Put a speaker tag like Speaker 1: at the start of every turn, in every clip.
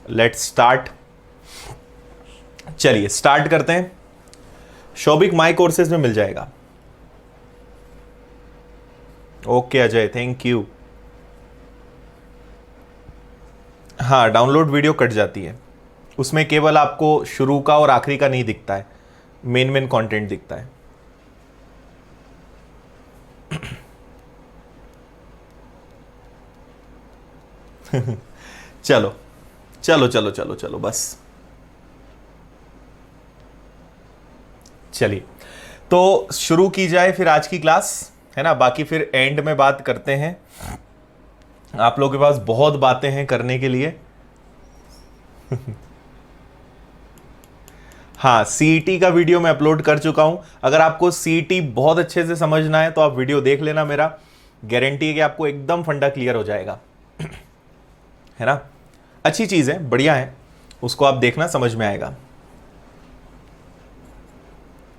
Speaker 1: Let's start. चलिए start करते हैं। शौबिक माई कोर्सेज में मिल जाएगा। Okay Ajay, thank you. हाँ, डाउनलोड वीडियो कट जाती है, उसमें केवल आपको शुरू का और आखिरी का नहीं दिखता है, मेन कंटेंट दिखता है। चलो चलो चलो चलो चलो बस। चलिए तो शुरू की जाए फिर आज की क्लास, है ना। बाकी फिर एंड में बात करते हैं, आप लोगों के पास बहुत बातें हैं करने के लिए। हाँ, सीईटी का वीडियो मैं अपलोड कर चुका हूं। अगर आपको सीईटी बहुत अच्छे से समझना है तो आप वीडियो देख लेना, मेरा गारंटी है कि आपको एकदम फंडा क्लियर हो जाएगा। है ना, अच्छी चीज है, बढ़िया है, उसको आप देखना, समझ में आएगा।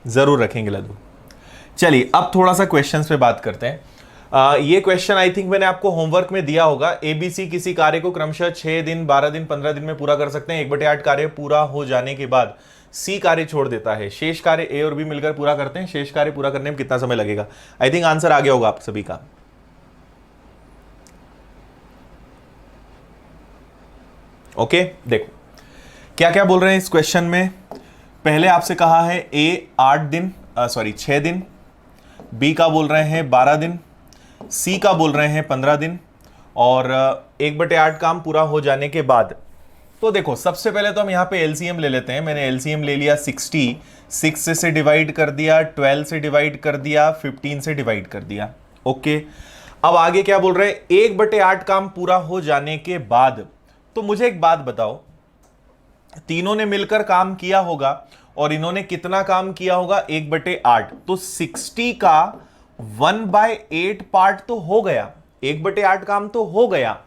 Speaker 1: जरूर रखेंगे लड्डू। चलिए अब थोड़ा सा क्वेश्चंस पे बात करते हैं। ये क्वेश्चन आई थिंक मैंने आपको होमवर्क में दिया होगा। एबीसी किसी कार्य को क्रमशः 6 दिन, 12 दिन, 15 दिन में पूरा कर सकते हैं। 1/8 कार्य पूरा हो जाने के बाद सी कार्य छोड़ देता है, शेष कार्य ए और बी मिलकर पूरा करते हैं। शेष कार्य पूरा करने में कितना समय लगेगा? आई थिंक आंसर आ गया होगा आप सभी का। ओके, देखो क्या क्या बोल रहे हैं इस क्वेश्चन में। पहले आपसे कहा है ए 6 दिन, बी का बोल रहे हैं 12 दिन, सी का बोल रहे हैं 15 दिन, और 1/8 काम पूरा हो जाने के बाद। तो देखो सबसे पहले तो हम यहां पे एलसीएम ले लेते हैं। मैंने एलसीएम ले लिया 60, 6 से डिवाइड कर दिया, 12 से डिवाइड कर दिया, 15 से डिवाइड कर दिया। ओके, अब आगे क्या बोल रहे हैं? 1/8 काम पूरा हो जाने के बाद। तो मुझे एक बात बताओ, तीनों ने मिलकर काम किया होगा और इन्होंने कितना काम किया होगा? 1/8। तो 60 का 1/8 पार्ट तो हो गया, 1/8 काम तो हो गया।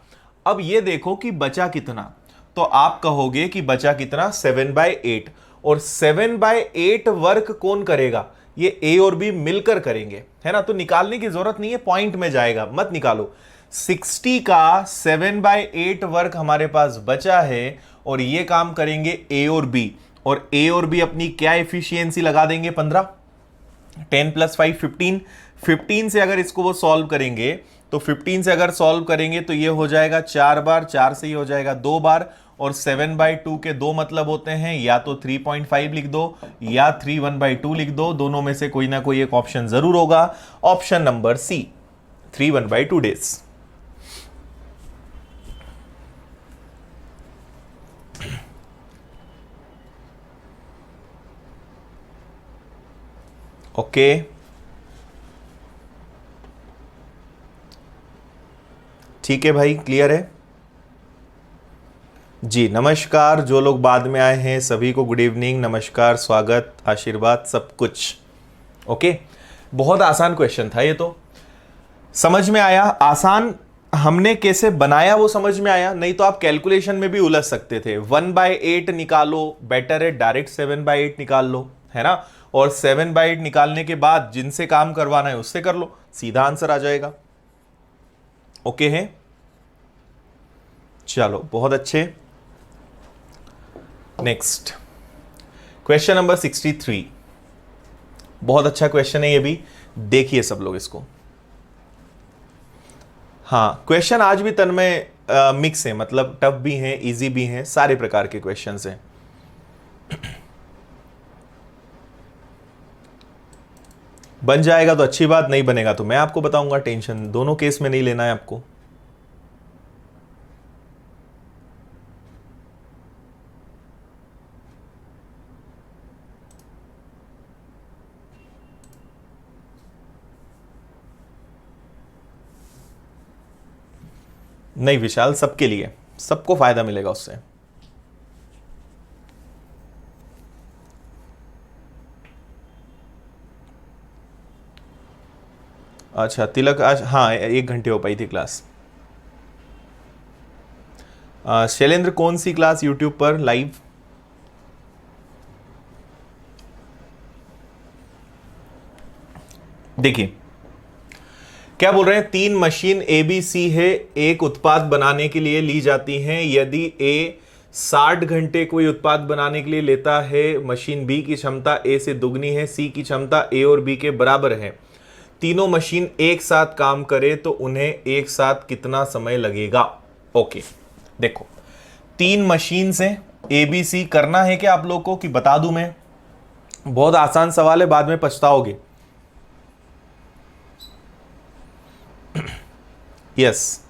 Speaker 1: अब ये देखो कि बचा कितना। तो आप कहोगे कि बचा कितना? 7/8। और 7/8 वर्क कौन करेगा? ये ए और बी मिलकर करेंगे, है ना। तो निकालने की जरूरत नहीं है, पॉइंट में जाएगा, मत निकालो। 60 का 7/8 वर्क हमारे पास बचा है और ये काम करेंगे ए और बी। और ए और बी अपनी क्या एफिशिएंसी लगा देंगे? 15। 10 + 5 15। 15 से अगर इसको वो सॉल्व करेंगे, तो 15 से अगर सॉल्व करेंगे तो ये हो जाएगा 4 बार, 4 से ही हो जाएगा 2 बार। और 7/2 के दो मतलब होते हैं, या तो 3.5 लिख दो या 3 1/2 लिख दो। दोनों में से कोई ना कोई एक ऑप्शन जरूर होगा। Option number C, 3 1/2 days. Okay, ठीक है भाई, क्लियर है जी। नमस्कार, जो लोग बाद में आए हैं सभी को गुड इवनिंग, नमस्कार, स्वागत, आशीर्वाद, सब कुछ। ओके, बहुत आसान क्वेश्चन था ये, तो समझ में आया। आसान हमने कैसे बनाया वो समझ में आया, नहीं तो आप कैलकुलेशन में भी उलझ सकते थे। 1/8 निकालो, बेटर है डायरेक्ट 7/8 निकाल लो, है ना। और 7/8 निकालने के बाद जिनसे काम करवाना है उससे कर लो, सीधा आंसर आ जाएगा। ओके है, चलो बहुत अच्छे। नेक्स्ट क्वेश्चन नंबर 63, बहुत अच्छा क्वेश्चन है ये भी, देखिए सब लोग इसको। हाँ, क्वेश्चन आज भी तन्मय मिक्स है, मतलब टफ भी हैं, इजी भी हैं, सारे प्रकार के क्वेश्चंस हैं। बन जाएगा तो अच्छी बात, नहीं बनेगा तो मैं आपको बताऊंगा, टेंशन दोनों केस में नहीं लेना है आपको। नहीं विशाल, सबके लिए, सबको फायदा मिलेगा उससे। अच्छा तिलक, आज हाँ 1 घंटे हो पाई थी क्लास। शैलेंद्र, कौन सी क्लास यूट्यूब पर लाइव? देखिए क्या बोल रहे हैं, 3 मशीन ए बी सी है, एक उत्पाद बनाने के लिए ली जाती हैं। यदि ए 60 घंटे कोई उत्पाद बनाने के लिए लेता है, मशीन बी की क्षमता ए से दुगनी है, सी की क्षमता ए और बी के बराबर है, तीनों मशीन एक साथ काम करे तो उन्हें एक साथ कितना समय लगेगा? ओके, देखो 3 मशीन से ए बी सी करना है क्या आप लोग को कि बता दूं मैं? बहुत आसान सवाल है, बाद में पछताओगे। यस,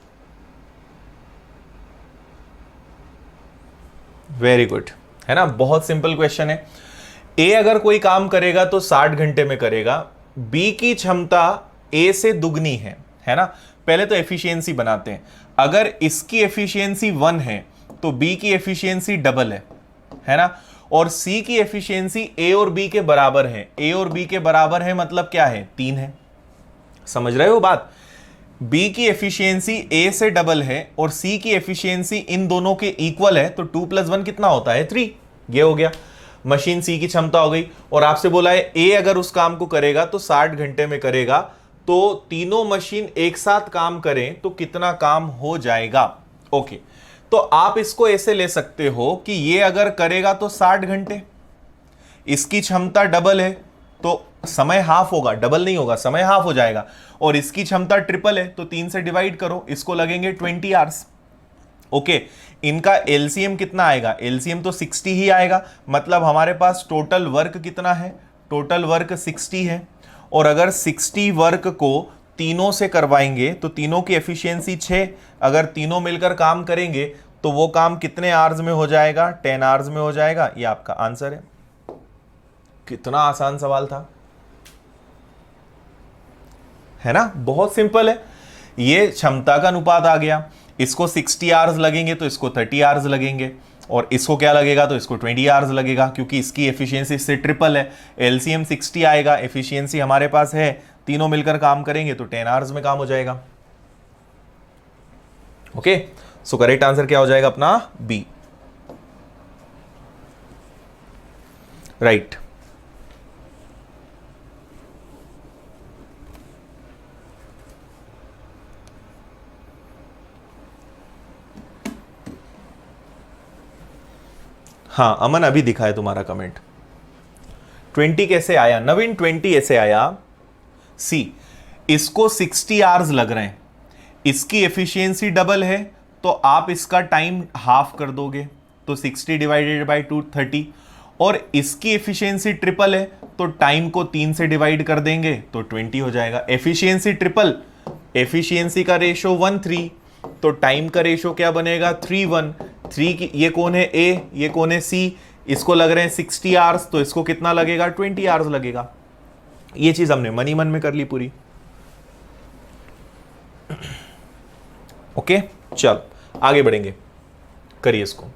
Speaker 1: वेरी गुड, है ना, बहुत सिंपल क्वेश्चन है। ए अगर कोई काम करेगा तो 60 घंटे में करेगा, बी की क्षमता ए से दुगनी है ना। पहले तो एफिशिएंसी बनाते हैं, अगर इसकी एफिशिएंसी 1 है तो बी की एफिशिएंसी डबल है ना, और सी की एफिशिएंसी ए और बी के बराबर है। ए और बी के बराबर है मतलब क्या है? 3 है। समझ रहे हो बात? बी की एफिशिएंसी ए से डबल है और सी की एफिशिएंसी इन दोनों के इक्वल है, तो 2 + 1 कितना होता है? 3। ये हो गया, मशीन सी की क्षमता हो गई। और आपसे बोला है ए अगर उस काम को करेगा तो 60 घंटे में करेगा, तो तीनों मशीन एक साथ काम करें तो कितना काम हो जाएगा? ओके, तो आप इसको ऐसे ले सकते हो कि ये अगर करेगा तो 60 घंटे, इसकी क्षमता डबल है तो समय हाफ होगा, डबल नहीं होगा, समय हाफ हो जाएगा, और इसकी क्षमता ट्रिपल है तो 3 से डिवाइड करो, इसको लगेंगे 20 आवर्स। ओके, इनका एलसीएम कितना आएगा? एलसीएम तो 60 ही आएगा, मतलब हमारे पास टोटल वर्क कितना है? टोटल वर्क 60 है, और अगर 60 वर्क को तीनों से करवाएंगे तो तीनों की एफिशिएंसी 6, अगर तीनों मिलकर काम करेंगे तो वो काम कितने आवर्स में हो जाएगा? 10 आवर्स में हो जाएगा। ये आपका आंसर है। कितना आसान सवाल था, है ना, बहुत सिंपल है। ये क्षमता का अनुपात आ गया, इसको 60 आवर्स लगेंगे तो इसको 30 आवर्स लगेंगे, और इसको क्या लगेगा? तो इसको 20 आवर्स लगेगा, क्योंकि इसकी एफिशिएंसी इससे ट्रिपल है। एलसीएम 60 आएगा, एफिशिएंसी हमारे पास है, तीनों मिलकर काम करेंगे तो 10 आवर्स में काम हो जाएगा। ओके, सो करेक्ट आंसर क्या हो जाएगा अपना? B, right. हाँ अमन, अभी दिखा है तुम्हारा कमेंट। 20 कैसे आया नवीन? 20 ऐसे आया, सी इसको 60 आवर्स लग रहे हैं, इसकी एफिशिएंसी डबल है तो आप इसका टाइम हाफ कर दोगे, तो 60 डिवाइडेड बाई 2 30, और इसकी एफिशिएंसी ट्रिपल है तो टाइम को 3 से डिवाइड कर देंगे तो 20 हो जाएगा। एफिशिएंसी ट्रिपल, एफिशिएंसी का रेशो 1:3, तो टाइम का रेशो क्या बनेगा? 3:1। 3 की ये कौन है? ए, ये कौन है? सी। इसको लग रहे हैं 60 आवर्स, तो इसको कितना लगेगा? 20 आवर्स लगेगा। ये चीज हमने मनी मन में कर ली पूरी। ओके, चल आगे बढ़ेंगे, करिए इसको।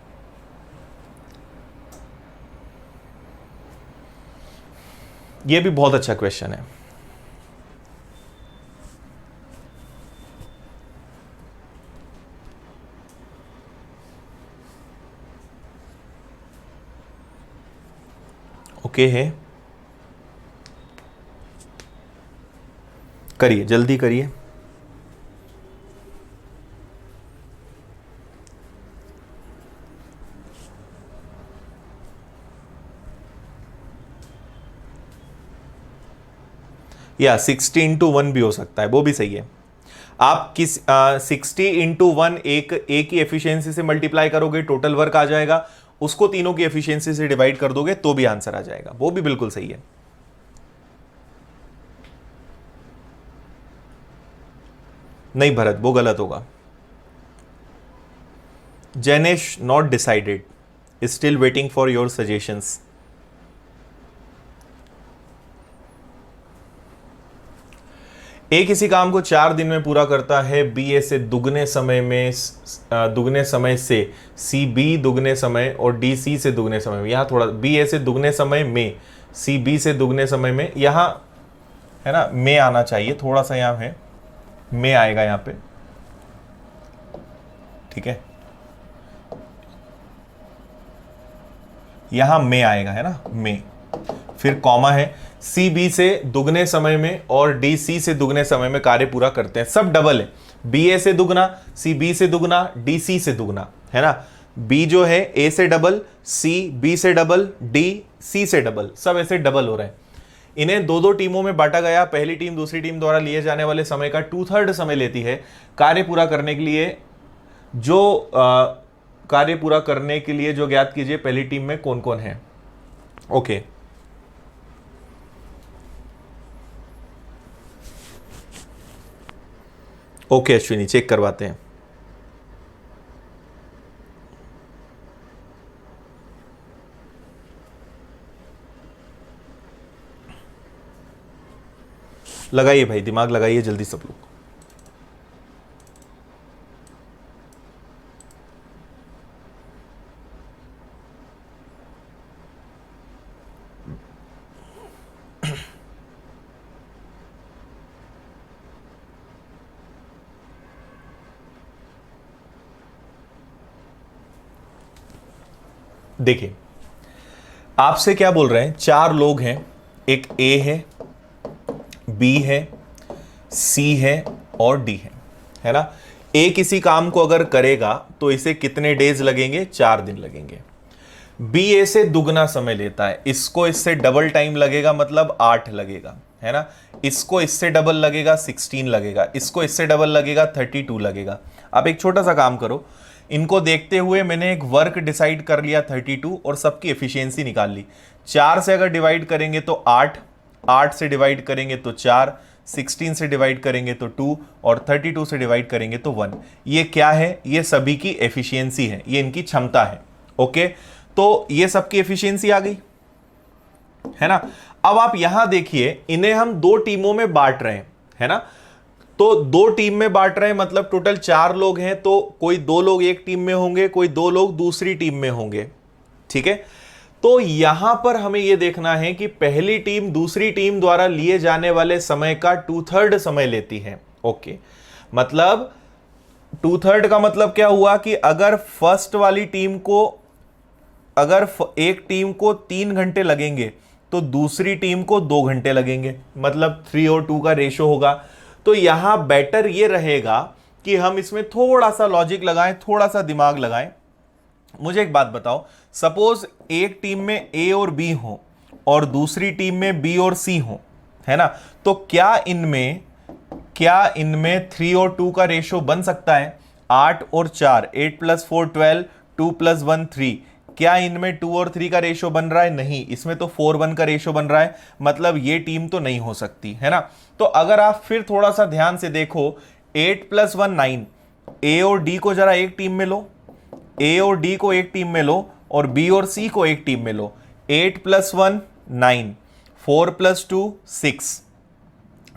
Speaker 1: ये भी बहुत अच्छा क्वेश्चन है। ओके है, करिए जल्दी करिए। या 60 इंटू 1 भी हो सकता है, वो भी सही है। आप किस 60 इंटू 1 एक की एफिशिएंसी से मल्टीप्लाई करोगे, टोटल वर्क आ जाएगा, उसको तीनों की एफिशिएंसी से डिवाइड कर दोगे तो भी आंसर आ जाएगा, वो भी बिल्कुल सही है। नहीं भरत, वो गलत होगा। Jainesh, not decided, still waiting for your suggestions. ए किसी काम को 4 दिन में पूरा करता है, बी ए से दुगने समय से, सी बी दुगने समय और डी सी से दुगने समय में। यहाँ थोड़ा बी ए से दुगने समय में, सी बी से दुगने समय में, यहाँ है ना में आना चाहिए, थोड़ा सा यहाँ है में आएगा यहाँ पे, ठीक है, यहाँ में आएगा, है ना में, फिर कॉमा है। सी बी से दुगने समय में और डी सी से दुगने समय में कार्य पूरा करते हैं, सब डबल है, बी ए से दुगना, सी बी से दुगना, डी सी से दुगना, है ना। बी जो है ए से डबल, सी बी से डबल, डी सी से डबल, सब ऐसे डबल हो रहे हैं। इन्हें दो दो टीमों में बांटा गया। पहली टीम दूसरी टीम द्वारा लिए जाने वाले समय का 2/3 समय लेती है। कार्य पूरा करने के लिए जो ज्ञात कीजिए पहली टीम में कौन कौन है। ओके, ओके अश्विनी, चेक करवाते हैं। लगाइए भाई, दिमाग लगाइए जल्दी सब लोग। देखिए आपसे क्या बोल रहे हैं, 4 लोग हैं, एक ए है, बी है, सी है और डी है ना। ए किसी काम को अगर करेगा तो इसे कितने डेज लगेंगे, 4 दिन लगेंगे। बी ए से दुगना समय लेता है, इसको इससे डबल टाइम लगेगा, मतलब 8 लगेगा, है ना। इसको इससे डबल लगेगा, 16 लगेगा। इसको इससे डबल लगेगा, 32 लगेगा। आप एक छोटा सा काम करो, इनको देखते हुए मैंने एक वर्क डिसाइड कर लिया 32 और सबकी एफिशिएंसी निकाल ली। 4 से अगर डिवाइड करेंगे तो 8, 8 से डिवाइड करेंगे तो 4, 16 से डिवाइड करेंगे तो 2 और 32 से डिवाइड करेंगे तो 1। ये क्या है, ये सभी की एफिशिएंसी है, ये इनकी क्षमता है। ओके, तो ये सबकी एफिशिएंसी आ गई, है ना। अब आप यहां देखिए, इन्हें हम 2 टीमों में बांट रहे हैं, है ना। तो 2 टीम में बांट रहे हैं, मतलब टोटल 4 लोग हैं, तो कोई 2 लोग एक टीम में होंगे, कोई 2 लोग दूसरी टीम में होंगे, ठीक है। तो यहां पर हमें यह देखना है कि पहली टीम दूसरी टीम द्वारा लिए जाने वाले समय का 2/3 समय लेती है। ओके, मतलब 2/3 का मतलब क्या हुआ कि अगर फर्स्ट वाली टीम को, अगर एक टीम को 3 घंटे लगेंगे तो दूसरी टीम को 2 घंटे लगेंगे, मतलब 3 और 2 का रेशो होगा। तो यहां बेटर ये रहेगा कि हम इसमें थोड़ा सा लॉजिक लगाएं, थोड़ा सा दिमाग लगाएं। मुझे एक बात बताओ, सपोज एक टीम में ए और बी हो और दूसरी टीम में बी और सी हो, है ना। तो क्या इनमें 3 और 2 का रेशो बन सकता है? 8 और 4, 8 + 4 12, 2 + 1 3। क्या इनमें 2 और 3 का रेशो बन रहा है? नहीं, इसमें तो 4:1 का रेशो बन रहा है, मतलब ये टीम तो नहीं हो सकती, है ना। तो अगर आप फिर थोड़ा सा ध्यान से देखो, 8 + 1 9, ए और डी को जरा एक टीम में लो, ए और डी को एक टीम में लो और बी और सी को एक टीम में लो। 8 + 1 9, 4 + 2 6।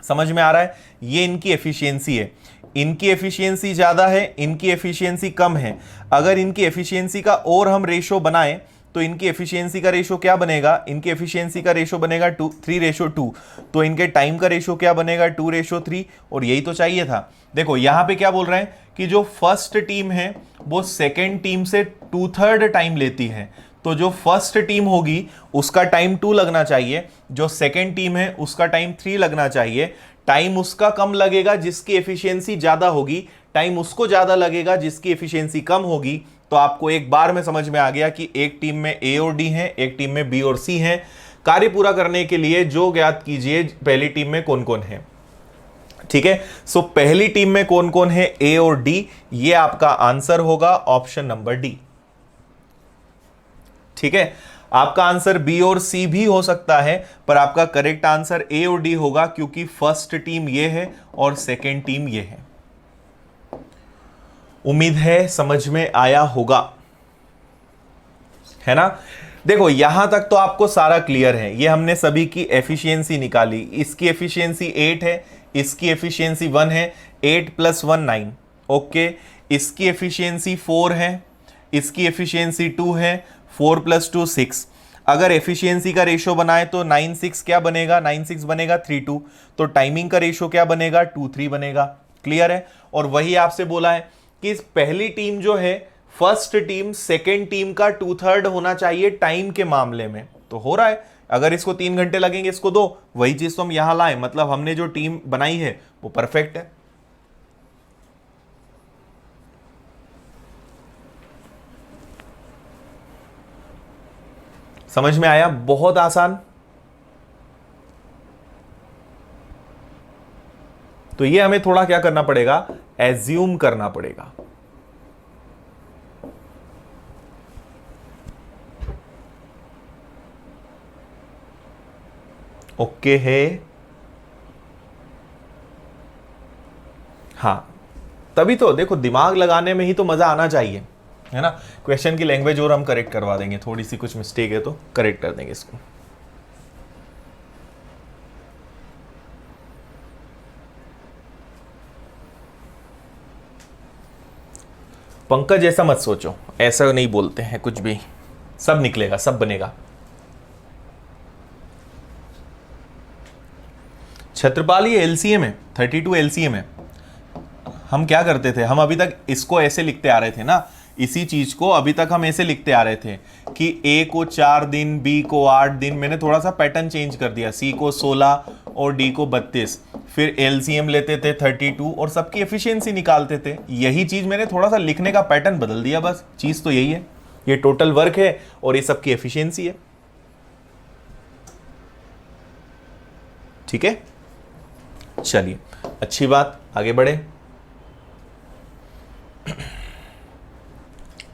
Speaker 1: समझ में आ रहा है? ये इनकी एफिशिएंसी है। इनकी एफिशिएंसी ज्यादा है, इनकी एफिशिएंसी कम है। अगर इनकी एफिशिएंसी का और हम रेशो बनाएं तो इनकी एफिशिएंसी का रेशो क्या बनेगा? इनकी एफिशिएंसी का रेशो बनेगा 3:2। तो इनके टाइम का रेशो क्या बनेगा? 2:3। और यही तो चाहिए था। देखो यहां पे क्या बोल रहे हैं कि जो फर्स्ट टीम है वो सेकेंड टीम से 2/3 टाइम लेती है। तो जो फर्स्ट टीम होगी उसका टाइम 2 लगना चाहिए, जो सेकेंड टीम है उसका टाइम 3 लगना चाहिए। टाइम उसका कम लगेगा जिसकी एफिशिएंसी ज्यादा होगी, टाइम उसको ज्यादा लगेगा जिसकी एफिशिएंसी कम होगी। तो आपको एक बार में समझ में आ गया कि एक टीम में ए और डी है, एक टीम में बी और सी है। कार्य पूरा करने के लिए जो ज्ञात कीजिए पहली टीम में कौन कौन है, ठीक है। सो पहली टीम में कौन कौन है? ए और डी। ये आपका आंसर होगा ऑप्शन नंबर डी, ठीक है। आपका आंसर बी और सी भी हो सकता है, पर आपका करेक्ट आंसर ए और डी होगा, क्योंकि फर्स्ट टीम ये है और सेकेंड टीम ये है। उम्मीद है समझ में आया होगा, है ना। देखो यहां तक तो आपको सारा क्लियर है। ये हमने सभी की एफिशिएंसी निकाली। इसकी एफिशिएंसी 8 है, इसकी एफिशिएंसी 1 है, 8 + 1 9। ओके, इसकी एफिशिएंसी 4 है, इसकी एफिशिएंसी 2 है, 4 + 2 6। अगर एफिशिएंसी का रेशो बनाए तो 9 6 क्या बनेगा? 9 6 बनेगा 3 2। तो टाइमिंग का रेशो क्या बनेगा? 2 3 बनेगा। क्लियर है? और वही आपसे बोला है कि पहली टीम जो है, फर्स्ट टीम सेकेंड टीम का 2/3 होना चाहिए टाइम के मामले में। तो हो रहा है। अगर इसको 3 घंटे लगेंगे, इसको 2, वही चीज तो हम यहां लाए, मतलब हमने जो टीम बनाई है वो परफेक्ट है। समझ में आया? बहुत आसान। तो ये हमें थोड़ा क्या करना पड़ेगा, एज्यूम करना पड़ेगा। ओके है? हाँ, तभी तो देखो, दिमाग लगाने में ही तो मजा आना चाहिए, है ना। क्वेश्चन की लैंग्वेज और हम करेक्ट करवा देंगे, थोड़ी सी कुछ मिस्टेक है तो करेक्ट कर देंगे इसको। पंकज ऐसा मत सोचो, ऐसा नहीं बोलते हैं कुछ भी, सब निकलेगा, सब बनेगा। छत्रपाल ये एलसीएम है, 32 एलसीएम है। हम क्या करते थे, हम अभी तक इसको ऐसे लिखते आ रहे थे ना, इसी चीज को अभी तक हम ऐसे लिखते आ रहे थे कि ए को 4 दिन, बी को 8 दिन। मैंने थोड़ा सा पैटर्न चेंज कर दिया, सी को 16 और डी को 32। फिर एलसीएम लेते थे 32 और सबकी एफिशिएंसी निकालते थे। यही चीज मैंने थोड़ा सा लिखने का पैटर्न बदल दिया, बस चीज तो यही है। ये टोटल वर्क है और ये सबकी एफिशिएंसी है। ठीक है, चलिए अच्छी बात, आगे बढ़े।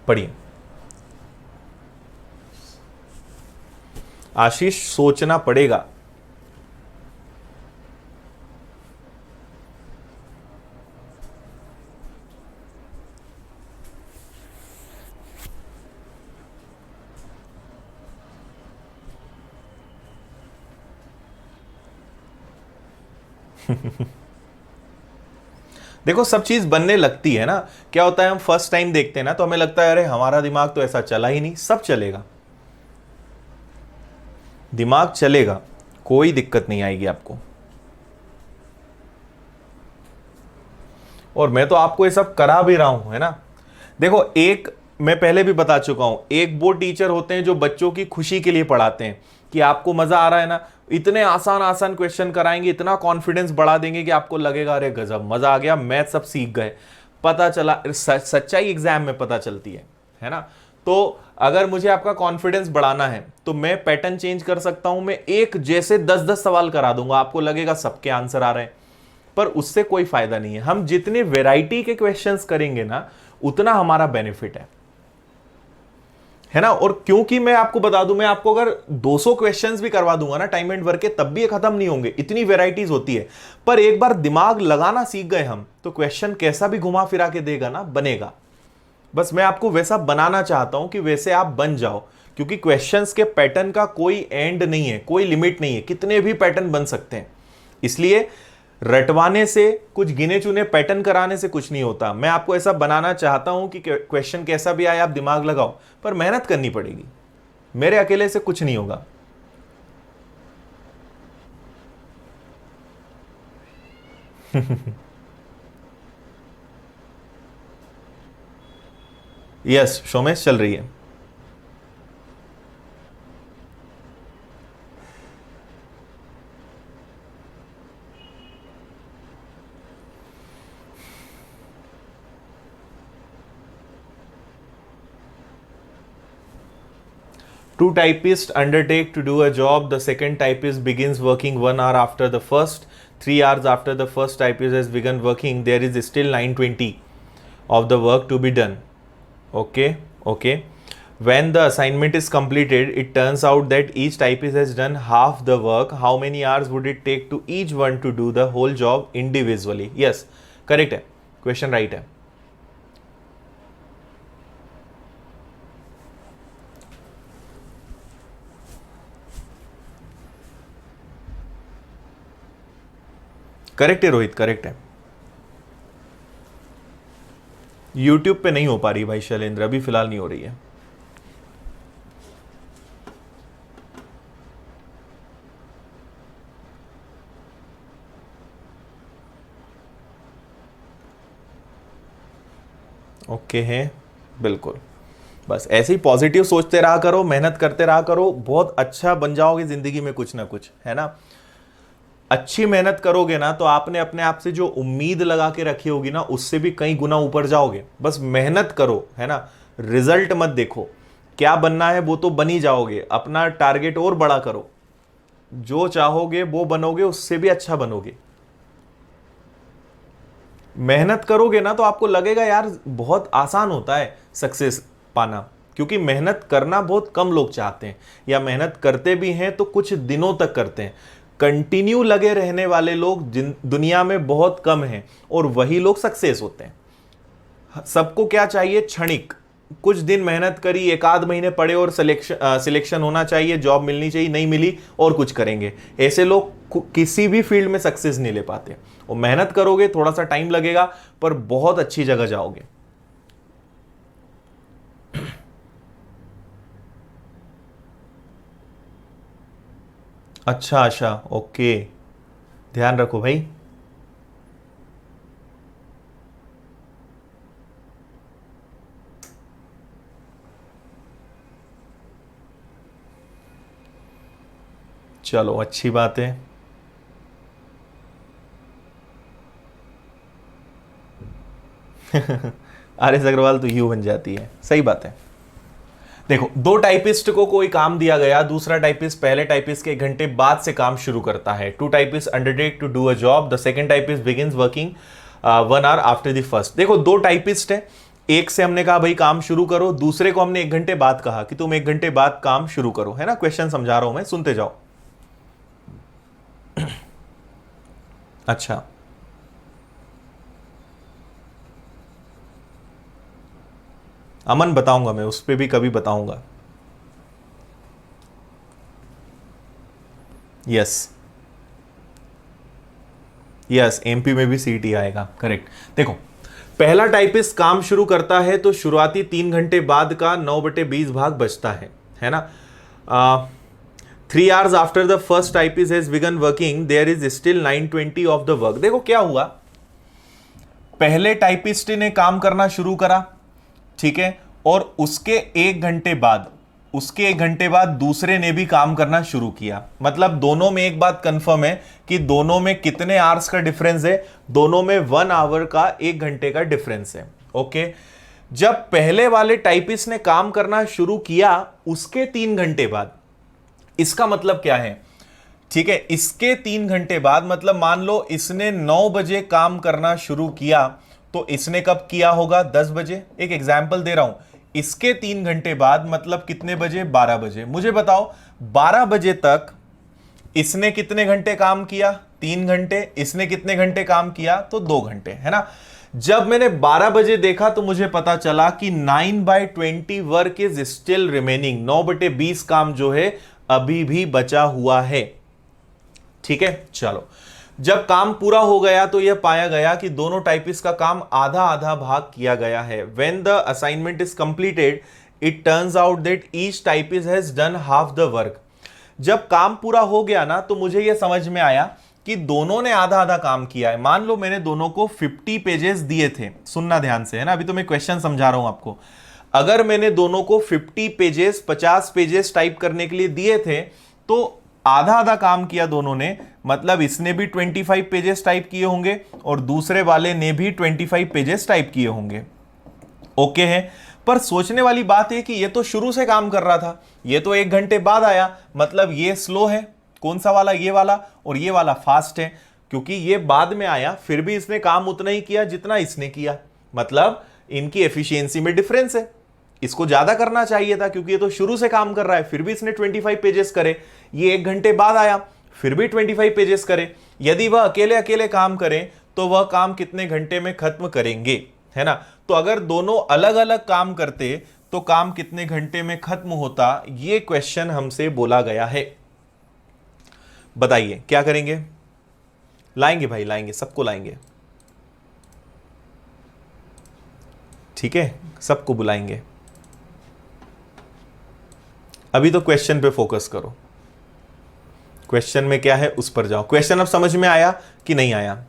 Speaker 1: पढ़िए। आशीष सोचना पड़ेगा। देखो, सब चीज बनने लगती है ना। क्या होता है, हम फर्स्ट टाइम देखते हैं ना तो हमें लगता है अरे हमारा दिमाग तो ऐसा चला ही नहीं। सब चलेगा, दिमाग चलेगा, कोई दिक्कत नहीं आएगी आपको। और मैं तो आपको ये सब करा भी रहा हूं, है ना। देखो, एक मैं पहले भी बता चुका हूं, एक वो टीचर होते हैं जो बच्चों की खुशी के लिए पढ़ाते हैं कि आपको मजा आ रहा है ना, इतने आसान आसान क्वेश्चन कराएंगे, इतना कॉन्फिडेंस बढ़ा देंगे कि आपको लगेगा अरे गजब, मजा आ गया, मैथ सब सीख गए। पता चला सच्चाई एग्जाम में पता चलती है ना। तो अगर मुझे आपका कॉन्फिडेंस बढ़ाना है तो मैं पैटर्न चेंज कर सकता हूं। मैं एक जैसे 10-10 सवाल करा दूंगा, आपको लगेगा सबके आंसर आ रहे हैं, पर उससे कोई फायदा नहीं है। हम जितने वैरायटी के क्वेश्चंस करेंगे ना, उतना हमारा बेनिफिट है ना। और क्योंकि मैं आपको बता दूं, मैं आपको अगर 200 क्वेश्चंस भी करवा दूंगा ना टाइम एंड वर्क के, तब भी ये खत्म नहीं होंगे, इतनी वैरायटीज होती है। पर एक बार दिमाग लगाना सीख गए हम, तो क्वेश्चन कैसा भी घुमा फिरा के देगा ना, बनेगा। बस मैं आपको वैसा बनाना चाहता हूं कि वैसे आप बन जाओ, क्योंकि क्वेश्चंस के पैटर्न का कोई एंड नहीं है, कोई लिमिट नहीं है, कितने भी पैटर्न बन सकते हैं। इसलिए रटवाने से, कुछ गिने चुने पैटर्न कराने से कुछ नहीं होता। मैं आपको ऐसा बनाना चाहता हूं कि क्वेश्चन कैसा भी आए आप दिमाग लगाओ, पर मेहनत करनी पड़ेगी। मेरे अकेले से कुछ नहीं होगा। यस, शोमेश चल रही है। Two typists undertake to do a job. The second typist begins working 1 hour after the first. 3 hours after the first typist has begun working, there is still 920 of the work to be done. Okay. When the assignment is completed, it turns out that each typist has done half the work. How many hours would it take to each one to do the whole job individually? Yes, correct है, question right है। Correct है Rohit, correct है। YouTube पे नहीं हो पा रही भाई शैलेंद्र, अभी फिलहाल नहीं हो रही है। ओके है, बिल्कुल। बस ऐसे ही पॉजिटिव सोचते रहा करो, मेहनत करते रहा करो, बहुत अच्छा बन जाओगे जिंदगी में कुछ ना कुछ, है ना। अच्छी मेहनत करोगे ना तो आपने अपने आप से जो उम्मीद लगा के रखी होगी ना, उससे भी कई गुना ऊपर जाओगे। बस मेहनत करो, है ना, रिजल्ट मत देखो। क्या बनना है वो तो बन ही जाओगे, अपना टारगेट और बड़ा करो, जो चाहोगे वो बनोगे, उससे भी अच्छा बनोगे। मेहनत करोगे ना तो आपको लगेगा यार बहुत आसान होता है सक्सेस पाना, क्योंकि मेहनत करना बहुत कम लोग चाहते हैं, या मेहनत करते भी हैं तो कुछ दिनों तक करते हैं। कंटिन्यू लगे रहने वाले लोग दुनिया में बहुत कम हैं, और वही लोग सक्सेस होते हैं। सबको क्या चाहिए? क्षणिक, कुछ दिन मेहनत करी, एक आध महीने पड़े और सिलेक्शन होना चाहिए, जॉब मिलनी चाहिए, नहीं मिली और कुछ करेंगे। ऐसे लोग किसी भी फील्ड में सक्सेस नहीं ले पाते। और मेहनत करोगे, थोड़ा सा टाइम लगेगा, पर बहुत अच्छी जगह जाओगे। अच्छा आशा, ओके, ध्यान रखो भाई। चलो अच्छी बात है। आर एस अग्रवाल तो यू बन जाती है, सही बात है। देखो, दो टाइपिस्ट को कोई काम दिया गया, दूसरा टाइपिस्ट पहले टाइपिस्ट के 1 घंटे बाद से काम शुरू करता है। Two typist undertake to do a job, the second typist begins working 1 hour after the first. देखो, दो टाइपिस्ट है, एक से हमने कहा भाई काम शुरू करो, दूसरे को हमने 1 घंटे बाद कहा कि तुम 1 घंटे बाद काम शुरू करो, है ना। क्वेश्चन समझा रहा हूं मैं, सुनते जाओ। अच्छा, अमन बताऊंगा मैं, उस पर भी कभी बताऊंगा। यस, यस, एमपी में भी सीटी आएगा, करेक्ट। देखो, पहला टाइपिस्ट काम शुरू करता है तो शुरुआती 3 घंटे बाद का 9/20 भाग बचता है ना। 3 hours after the first typist has begun working, there is still 9:20 of the work. देखो क्या हुआ, पहले टाइपिस्ट ने काम करना शुरू करा, ठीक है, और उसके 1 घंटे बाद दूसरे ने भी काम करना शुरू किया। मतलब दोनों में एक बात कंफर्म है कि दोनों में कितने आवर्स का डिफरेंस है? दोनों में 1 आवर का, 1 घंटे का डिफरेंस है। ओके, जब पहले वाले टाइपिस्ट ने काम करना शुरू किया उसके 3 घंटे बाद, इसका मतलब क्या है? ठीक है, इसके 3 घंटे बाद, मतलब मान लो इसने 9 बजे काम करना शुरू किया, तो इसने कब किया होगा? 10 बजे। एक एग्जाम्पल दे रहा हूं, इसके 3 घंटे बाद मतलब कितने बजे? 12 बजे। मुझे बताओ, 12 बजे तक इसने कितने घंटे काम किया? 3 घंटे। इसने कितने घंटे काम किया? तो 2 घंटे, है ना। जब मैंने 12 बजे देखा तो मुझे पता चला कि 9/20 वर्क इज स्टिल रिमेनिंग, 9/20 काम जो है अभी भी बचा हुआ है। ठीक है, चलो, जब काम पूरा हो गया तो यह पाया गया कि दोनों टाइपिस्ट का काम आधा आधा भाग किया गया है। When the assignment is completed, it turns out that each typist has done half the work. जब काम पूरा हो गया ना, तो मुझे यह समझ में आया कि दोनों ने आधा आधा काम किया है। मान लो मैंने दोनों को 50 पेजेस दिए थे, सुनना ध्यान से, है ना, अभी तो मैं क्वेश्चन समझा रहा हूं आपको। अगर मैंने दोनों को 50 पेजेस, 50 पेजेस टाइप करने के लिए दिए थे, तो आधा आधा काम किया दोनों ने, मतलब इसने भी 25 पेजेस टाइप किए होंगे और दूसरे वाले ने भी 25 पेजेस टाइप किए होंगे। ओके है, पर सोचने वाली बात है कि ये तो शुरू से काम कर रहा था, ये तो 1 घंटे बाद आया, मतलब ये स्लो है। कौन सा वाला? ये वाला। और ये वाला फास्ट है, क्योंकि ये बाद में आया, फिर भी इसने काम उतना ही किया जितना इसने किया। मतलब इनकी एफिशिएंसी में डिफरेंस है, इसको ज्यादा करना चाहिए था, क्योंकि ये तो शुरू से काम कर रहा है, फिर भी इसने 25 पेजेस करे। ये 1 घंटे बाद आया, फिर भी 25 पेजेस करे। यदि वह अकेले अकेले काम करें तो वह काम कितने घंटे में खत्म करेंगे, है ना। तो अगर दोनों अलग अलग काम करते तो काम कितने घंटे में खत्म होता, ये क्वेश्चन हमसे बोला गया है। बताइए क्या करेंगे? लाएंगे भाई, लाएंगे, सबको लाएंगे, ठीक है, सबको बुलाएंगे। अभी तो क्वेश्चन पे फोकस करो, क्वेश्चन में क्या है उस पर जाओ। क्वेश्चन अब समझ में आया कि नहीं आया?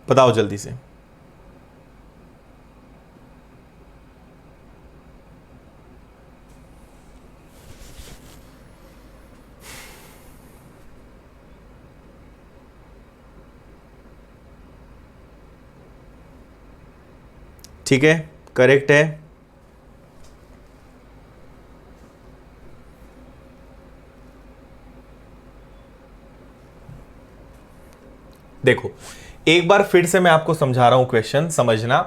Speaker 1: बताओ जल्दी से। ठीक है, करेक्ट है। देखो एक बार फिर से मैं आपको समझा रहा हूं, क्वेश्चन समझना।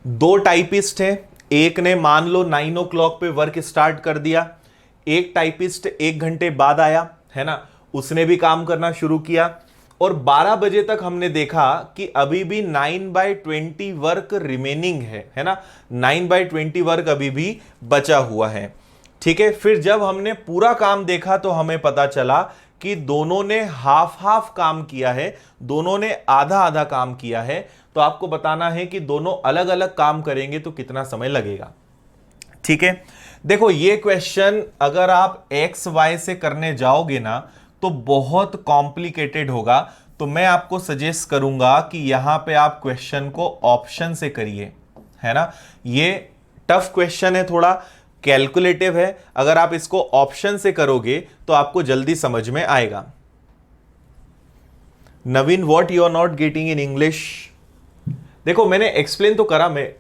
Speaker 1: दो टाइपिस्ट है, एक ने मान लो 9 o'clock पे वर्क स्टार्ट कर दिया, एक टाइपिस्ट 1 घंटे बाद आया, है ना, उसने भी काम करना शुरू किया, और 12 बजे तक हमने देखा कि अभी भी 9/20 वर्क रिमेनिंग है ना, 9/20 वर्क अभी भी बचा हुआ है। ठीक है, फिर जब हमने पूरा काम देखा तो हमें पता चला कि दोनों ने हाफ हाफ काम किया है, दोनों ने आधा आधा काम किया है। तो आपको बताना है कि दोनों अलग अलग काम करेंगे तो कितना समय लगेगा। ठीक है, देखो ये क्वेश्चन अगर आप एक्स वाई से करने जाओगे ना तो बहुत कॉम्प्लिकेटेड होगा। तो मैं आपको सजेस्ट करूंगा कि यहां पे आप क्वेश्चन को ऑप्शन से करिए, है ना। ये टफ क्वेश्चन है, थोड़ा कैलकुलेटिव है। अगर आप इसको ऑप्शन से करोगे तो आपको जल्दी समझ में आएगा। Naveen, what you are not getting in English? देखो मैंने एक्सप्लेन तो करा, मैं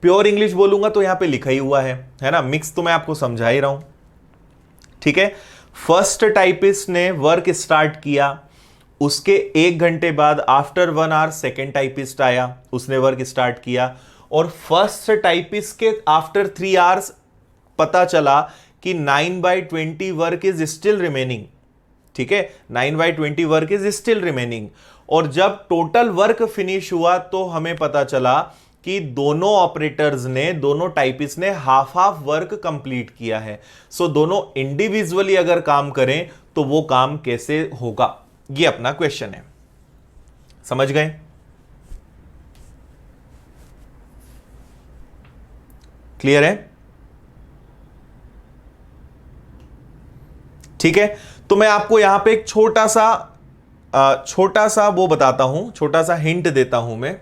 Speaker 1: प्योर इंग्लिश बोलूंगा तो यहां पे लिखा ही हुआ है ना, मिक्स तो मैं आपको समझा ही रहा हूं। ठीक है, फर्स्ट टाइपिस्ट ने वर्क स्टार्ट किया, उसके 1 घंटे बाद आफ्टर 1 आवर सेकेंड टाइपिस्ट आया, उसने वर्क स्टार्ट किया, और फर्स्ट टाइपिस्ट के आफ्टर 3 आवर्स पता चला कि 9/20 वर्क इज स्टिल रिमेनिंग। ठीक है, 9/20 वर्क इज स्टिल रिमेनिंग। और जब टोटल वर्क फिनिश हुआ तो हमें पता चला कि दोनों ऑपरेटर्स ने, दोनों टाइपिस्ट ने हाफ हाफ वर्क कंप्लीट किया है। सो दोनों इंडिविजुअली अगर काम करें तो वो काम कैसे होगा, ये अपना क्वेश्चन है। समझ गए? क्लियर है? ठीक है, तो मैं आपको यहां पे एक छोटा सा वो बताता हूं, छोटा सा हिंट देता हूं मैं।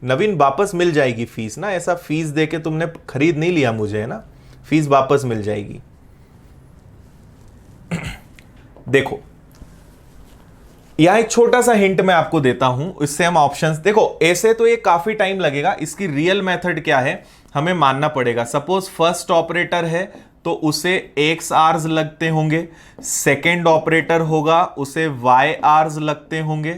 Speaker 1: नवीन, वापस मिल जाएगी फीस ना, ऐसा फीस देके तुमने खरीद नहीं लिया मुझे, है ना, फीस वापस मिल जाएगी। देखो यहां एक छोटा सा हिंट मैं आपको देता हूं, इससे हम ऑप्शंस, देखो ऐसे तो ये काफी टाइम लगेगा, इसकी रियल मेथड क्या है हमें मानना पड़ेगा। सपोज फर्स्ट ऑपरेटर है तो उसे x आवर्स लगते होंगे, सेकेंड ऑपरेटर होगा उसे y आवर्स लगते होंगे।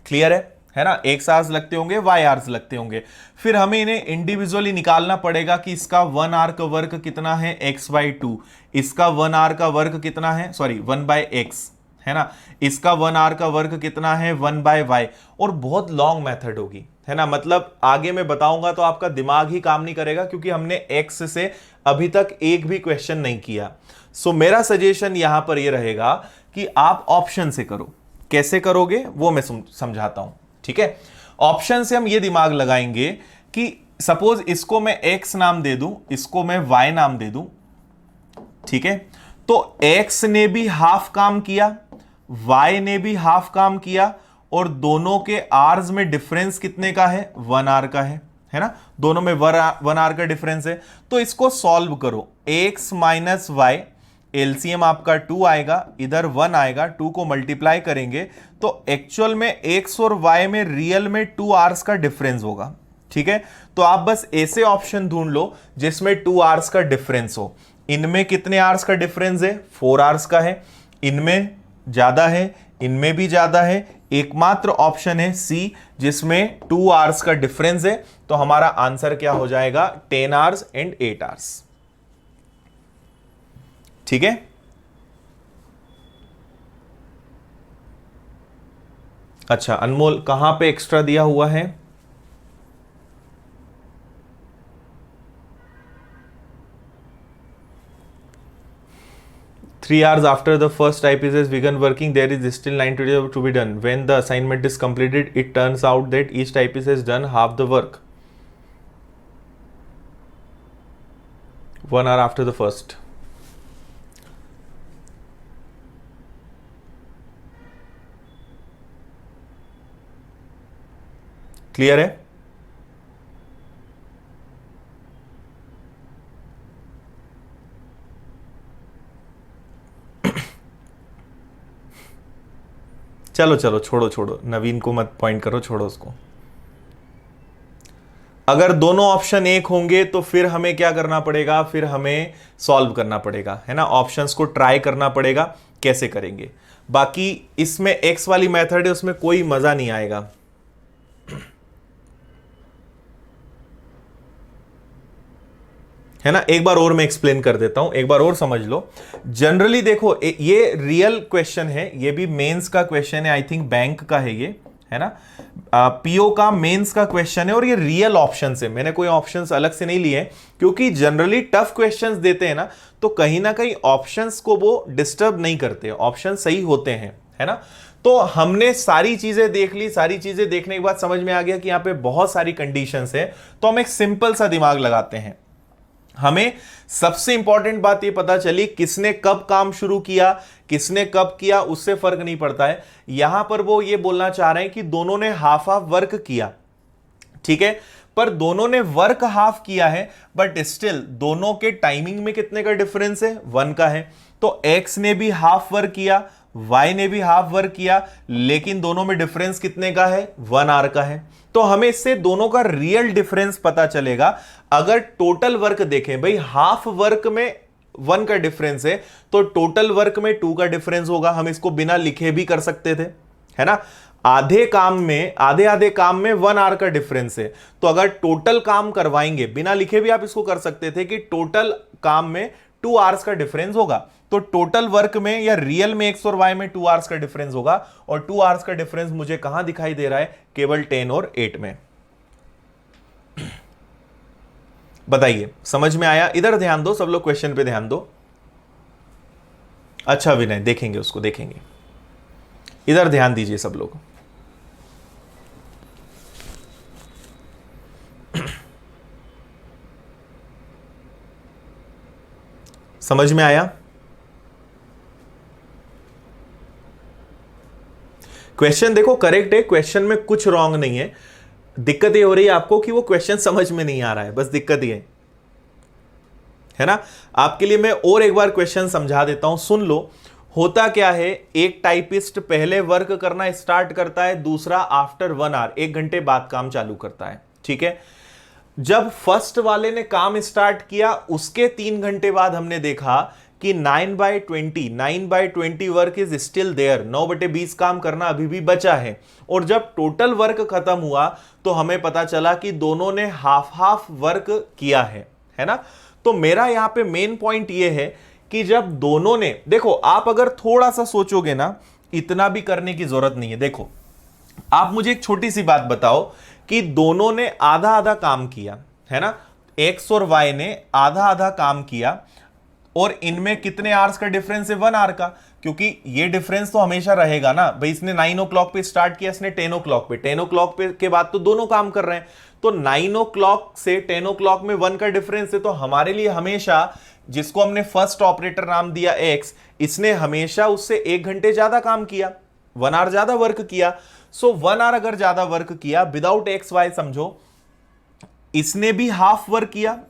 Speaker 1: क्लियर है ना, x आवर्स लगते होंगे, y आवर्स लगते होंगे। फिर हमें इन्हें इंडिविजुअली निकालना पड़ेगा कि इसका 1 आवर का वर्क कितना है, x/2, इसका 1 आवर का वर्क कितना है, सॉरी 1/x, है ना, इसका 1 आवर का वर्क कितना है, 1/y। और बहुत लॉन्ग मेथड होगी, है ना, मतलब आगे मैं बताऊंगा तो आपका दिमाग ही काम नहीं करेगा, क्योंकि हमने x से अभी तक एक भी क्वेश्चन नहीं किया। सो मेरा सजेशन यहां पर यह रहेगा कि आप ऑप्शन से करो। कैसे करोगे वो मैं समझाता हूं। ठीक है, ऑप्शन से हम ये दिमाग लगाएंगे कि सपोज इसको मैं x नाम दे दूं, इसको मैं y नाम दे दूं। ठीक है, तो x ने भी हाफ काम किया, y ने भी हाफ काम किया, और दोनों के आवर्स में डिफरेंस कितने का है, 1 आवर का है ना, दोनों में 1 आवर का डिफरेंस है। तो इसको सॉल्व करो, x माइनस वाई, एलसीएम आपका 2 आएगा, इधर 1 आएगा, 2 को मल्टीप्लाई करेंगे तो एक्चुअल में x और y में रियल में 2 आवर्स का डिफरेंस होगा। ठीक है, तो आप बस ऐसे ऑप्शन ढूंढ लो जिसमें 2 आवर्स का डिफरेंस हो। इनमें कितने आवर्स का डिफरेंस है, 4 आवर्स का है, इनमें ज्यादा है, इनमें भी ज्यादा है। एकमात्र ऑप्शन है सी जिसमें 2 आवर्स का डिफरेंस है। तो हमारा आंसर क्या हो जाएगा, 10 आवर्स एंड 8 आवर्स। ठीक है, अच्छा अनमोल कहां पे एक्स्ट्रा दिया हुआ है, Three hours after the first typist has begun working, there is still 90 days to be done. When the assignment is completed, it turns out that each typist has done half the work. 1 hour after the first. Clear है? चलो चलो छोड़ो, नवीन को मत point करो, छोड़ो उसको। अगर दोनों ऑप्शन एक होंगे तो फिर हमें क्या करना पड़ेगा, फिर हमें सॉल्व करना पड़ेगा, है ना, ऑप्शंस को ट्राई करना पड़ेगा कैसे करेंगे। बाकी इसमें एक्स वाली मेथड है, उसमें कोई मजा नहीं आएगा। है ना, एक बार और मैं एक्सप्लेन कर देता हूं, एक बार और समझ लो। जनरली देखो ये रियल क्वेश्चन है, ये भी मेंस का क्वेश्चन है, आई थिंक बैंक का है ये, है ना, पीओ का मेंस का क्वेश्चन है, और ये रियल ऑप्शन है, मैंने कोई ऑप्शंस अलग से नहीं लिए, क्योंकि जनरली टफ क्वेश्चंस देते हैं ना, तो कहीं ना कहीं ऑप्शंस को वो डिस्टर्ब नहीं करते, ऑप्शन सही होते हैं, है ना। तो हमने सारी चीजें देख ली, सारी चीजें देखने के बाद समझ में आ गया कि यहां पे बहुत सारी कंडीशंस है, तो हम एक सिंपल सा दिमाग लगाते हैं। हमें सबसे इंपॉर्टेंट बात यह पता चली, किसने कब काम शुरू किया, किसने कब किया, उससे फर्क नहीं पड़ता है। यहां पर वो ये बोलना चाह रहे हैं कि दोनों ने हाफ हाफ वर्क किया, ठीक है, पर दोनों ने वर्क हाफ किया है, बट स्टिल दोनों के टाइमिंग में कितने का डिफरेंस है, 1 का है। तो एक्स ने भी हाफ वर्क किया, वाई ने भी हाफ वर्क किया, लेकिन दोनों में डिफरेंस कितने का है, 1 आवर का है। तो हमें इससे दोनों का रियल डिफरेंस पता चलेगा। अगर टोटल वर्क देखें भाई, हाफ वर्क में 1 का डिफरेंस है, तो टोटल वर्क में 2 का डिफरेंस होगा। हम इसको बिना लिखे भी कर सकते थे, है ना। आधे काम में, आधे आधे काम में 1 आवर का डिफरेंस है, तो अगर टोटल काम करवाएंगे, बिना लिखे भी आप इसको कर सकते थे कि टोटल काम में 2 आवर्स का डिफरेंस होगा। तो टोटल वर्क में या रियल में एक्स और वाई में 2 आवर्स का डिफरेंस होगा, और 2 आवर्स का डिफरेंस मुझे कहां दिखाई दे रहा है, केवल 10 और 8 में। बताइए, समझ में आया? इधर ध्यान दो सब लोग, क्वेश्चन पे ध्यान दो। अच्छा विनय, देखेंगे उसको, देखेंगे, इधर ध्यान दीजिए सब लोग। समझ में आया? क्वेश्चन देखो करेक्ट है, क्वेश्चन में कुछ रॉन्ग नहीं है, दिक्कत ये हो रही है आपको कि वो क्वेश्चन समझ में नहीं आ रहा है, बस दिक्कत ये है ना। आपके लिए मैं और एक बार क्वेश्चन समझा देता हूं, सुन लो। होता क्या है, एक टाइपिस्ट पहले वर्क करना स्टार्ट करता है, दूसरा आफ्टर 1 आवर, 1 घंटे बाद काम चालू करता है, ठीक है। जब फर्स्ट वाले ने काम स्टार्ट किया, उसके 3 घंटे बाद हमने देखा कि 9/20 वर्क इज स्टिल देयर, 9/20 काम करना अभी भी बचा है। और जब टोटल वर्क खत्म हुआ तो हमें पता चला कि दोनों ने हाफ हाफ वर्क किया है ना। तो मेरा यहां पे मेन पॉइंट ये है कि जब दोनों ने, देखो आप अगर थोड़ा सा सोचोगे ना, इतना भी करने की जरूरत नहीं है। देखो आप मुझे एक छोटी सी बात बताओ कि दोनों ने आधा आधा काम किया, है ना, एक्स और वाई ने आधा आधा काम किया, और इनमें कितने आवर्स का डिफरेंस है, 1 आवर का, क्योंकि ये डिफरेंस तो हमेशा रहेगा ना भाई। इसने 9 o'clock पे स्टार्ट किया, इसने 10 o'clock पे, 10 o'clock पे के बाद तो दोनों काम कर रहे हैं, तो 9 o'clock से 10 o'clock में 1 का डिफरेंस है। तो हमारे लिए हमेशा, जिसको हमने फर्स्ट ऑपरेटर नाम दिया एक्स, इसने हमेशा उससे 1 घंटे ज्यादा काम किया, 1 आवर ज्यादा वर्क किया। सो 1 आवर अगर ज्यादा वर्क किया विदाउट एक्स वाई, समझो इसने भी हाफ वर्क किया,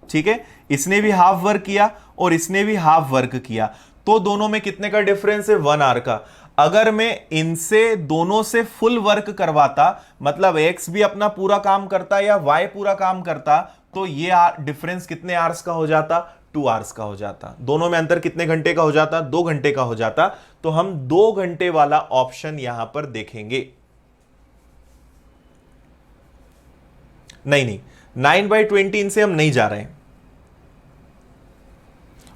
Speaker 1: ठीक है, इसने भी हाफ वर्क किया और इसने भी हाफ वर्क किया, तो दोनों में कितने का डिफरेंस है, 1 आवर का। अगर मैं इनसे दोनों से फुल वर्क करवाता, मतलब एक्स भी अपना पूरा काम करता या वाई पूरा काम करता, तो ये डिफरेंस कितने आवर्स का हो जाता, 2 आवर्स का हो जाता। दोनों में अंतर कितने घंटे का हो जाता, 2 घंटे का हो जाता। तो हम 2 घंटे वाला ऑप्शन यहां पर देखेंगे। नहीं, 9/20 इनसे हम नहीं जा रहे हैं।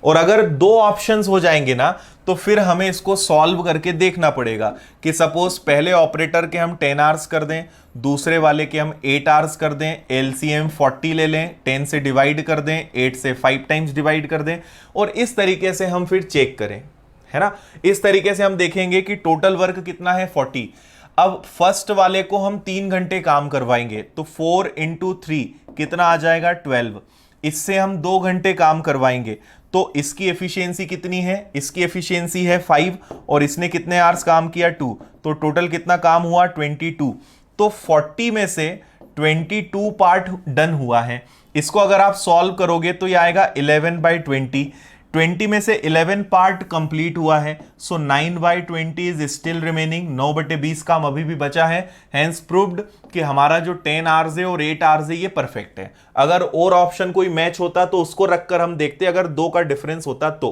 Speaker 1: और अगर 2 ऑप्शंस हो जाएंगे ना, तो फिर हमें इसको सॉल्व करके देखना पड़ेगा कि सपोज पहले ऑपरेटर के हम 10 आवर्स कर दें, दूसरे वाले के हम 8 आवर्स कर दें, एलसीएम 40 ले लें, 10 से डिवाइड कर दें, 8 से 5 टाइम्स डिवाइड कर दें, और इस तरीके से हम फिर चेक करें, है ना। इस तरीके से हम देखेंगे कि टोटल वर्क कितना है, 40। अब फर्स्ट वाले को हम 3 घंटे काम करवाएंगे, तो 4 × 3 कितना आ जाएगा, 12। इससे हम 2 घंटे काम करवाएंगे, तो इसकी एफिशिएंसी कितनी है, इसकी एफिशिएंसी है 5, और इसने कितने आवर्स काम किया, 2, तो टोटल कितना काम हुआ, 22। तो 40 में से 22 पार्ट डन हुआ है। इसको अगर आप सॉल्व करोगे तो ये आएगा 11/20। 20 में से 11 पार्ट कंप्लीट हुआ है, सो 9/20 इज स्टिल रिमेनिंग, 9/20 काम अभी भी बचा है। हेंस प्रूव्ड कि हमारा जो 10 आवर्स है और 8 आवर्स है ये परफेक्ट है। अगर और ऑप्शन कोई मैच होता तो उसको रखकर हम देखते अगर 2 का डिफरेंस होता तो।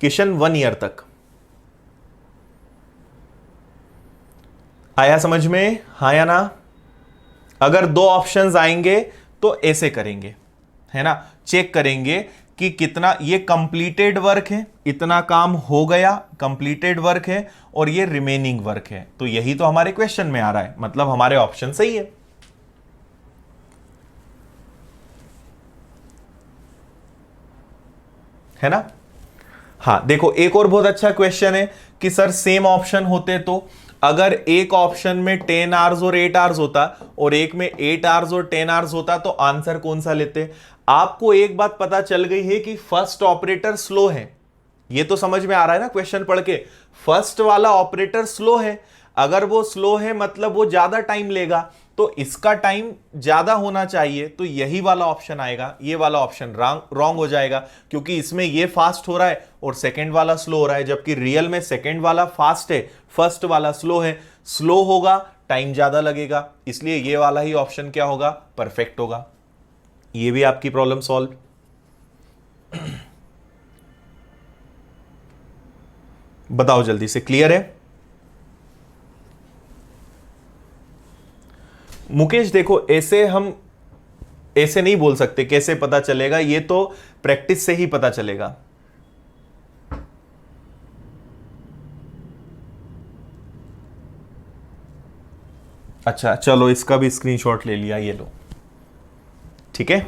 Speaker 1: किशन 1 ईयर तक आया समझ में, हाँ या ना? अगर 2 ऑप्शंस आएंगे तो ऐसे करेंगे, है ना, चेक करेंगे कि कितना ये कंप्लीटेड वर्क है, इतना काम हो गया, कंप्लीटेड वर्क है, और ये रिमेनिंग वर्क है। तो यही तो हमारे क्वेश्चन में आ रहा है, मतलब हमारे ऑप्शन सही है ना? हाँ देखो, एक और बहुत अच्छा क्वेश्चन है कि सर सेम ऑप्शन होते तो, अगर एक ऑप्शन में 10 आवर्स और 8 आवर्स होता और एक में 8 आवर्स और 10 आवर्स होता तो आंसर कौन सा लेते? आपको एक बात पता चल गई है कि फर्स्ट ऑपरेटर स्लो है। ये तो समझ में आ रहा है ना क्वेश्चन पढ़ के, फर्स्ट वाला ऑपरेटर स्लो है। अगर वो स्लो है मतलब वो ज्यादा टाइम लेगा, तो इसका टाइम ज्यादा होना चाहिए, तो यही वाला ऑप्शन आएगा। ये वाला ऑप्शन रॉन्ग हो जाएगा, क्योंकि इसमें ये फास्ट हो रहा है और सेकंड वाला स्लो हो रहा है, जबकि रियल में सेकंड वाला फास्ट है, फर्स्ट वाला स्लो है। स्लो होगा टाइम ज्यादा लगेगा, इसलिए ये वाला ही ऑप्शन क्या होगा? परफेक्ट होगा। ये भी आपकी प्रॉब्लम सॉल्व। बताओ जल्दी से, क्लियर है? मुकेश देखो, ऐसे नहीं बोल सकते कैसे पता चलेगा, ये तो प्रैक्टिस से ही पता चलेगा। अच्छा चलो, इसका भी स्क्रीनशॉट ले लिया, ये लो, ठीक है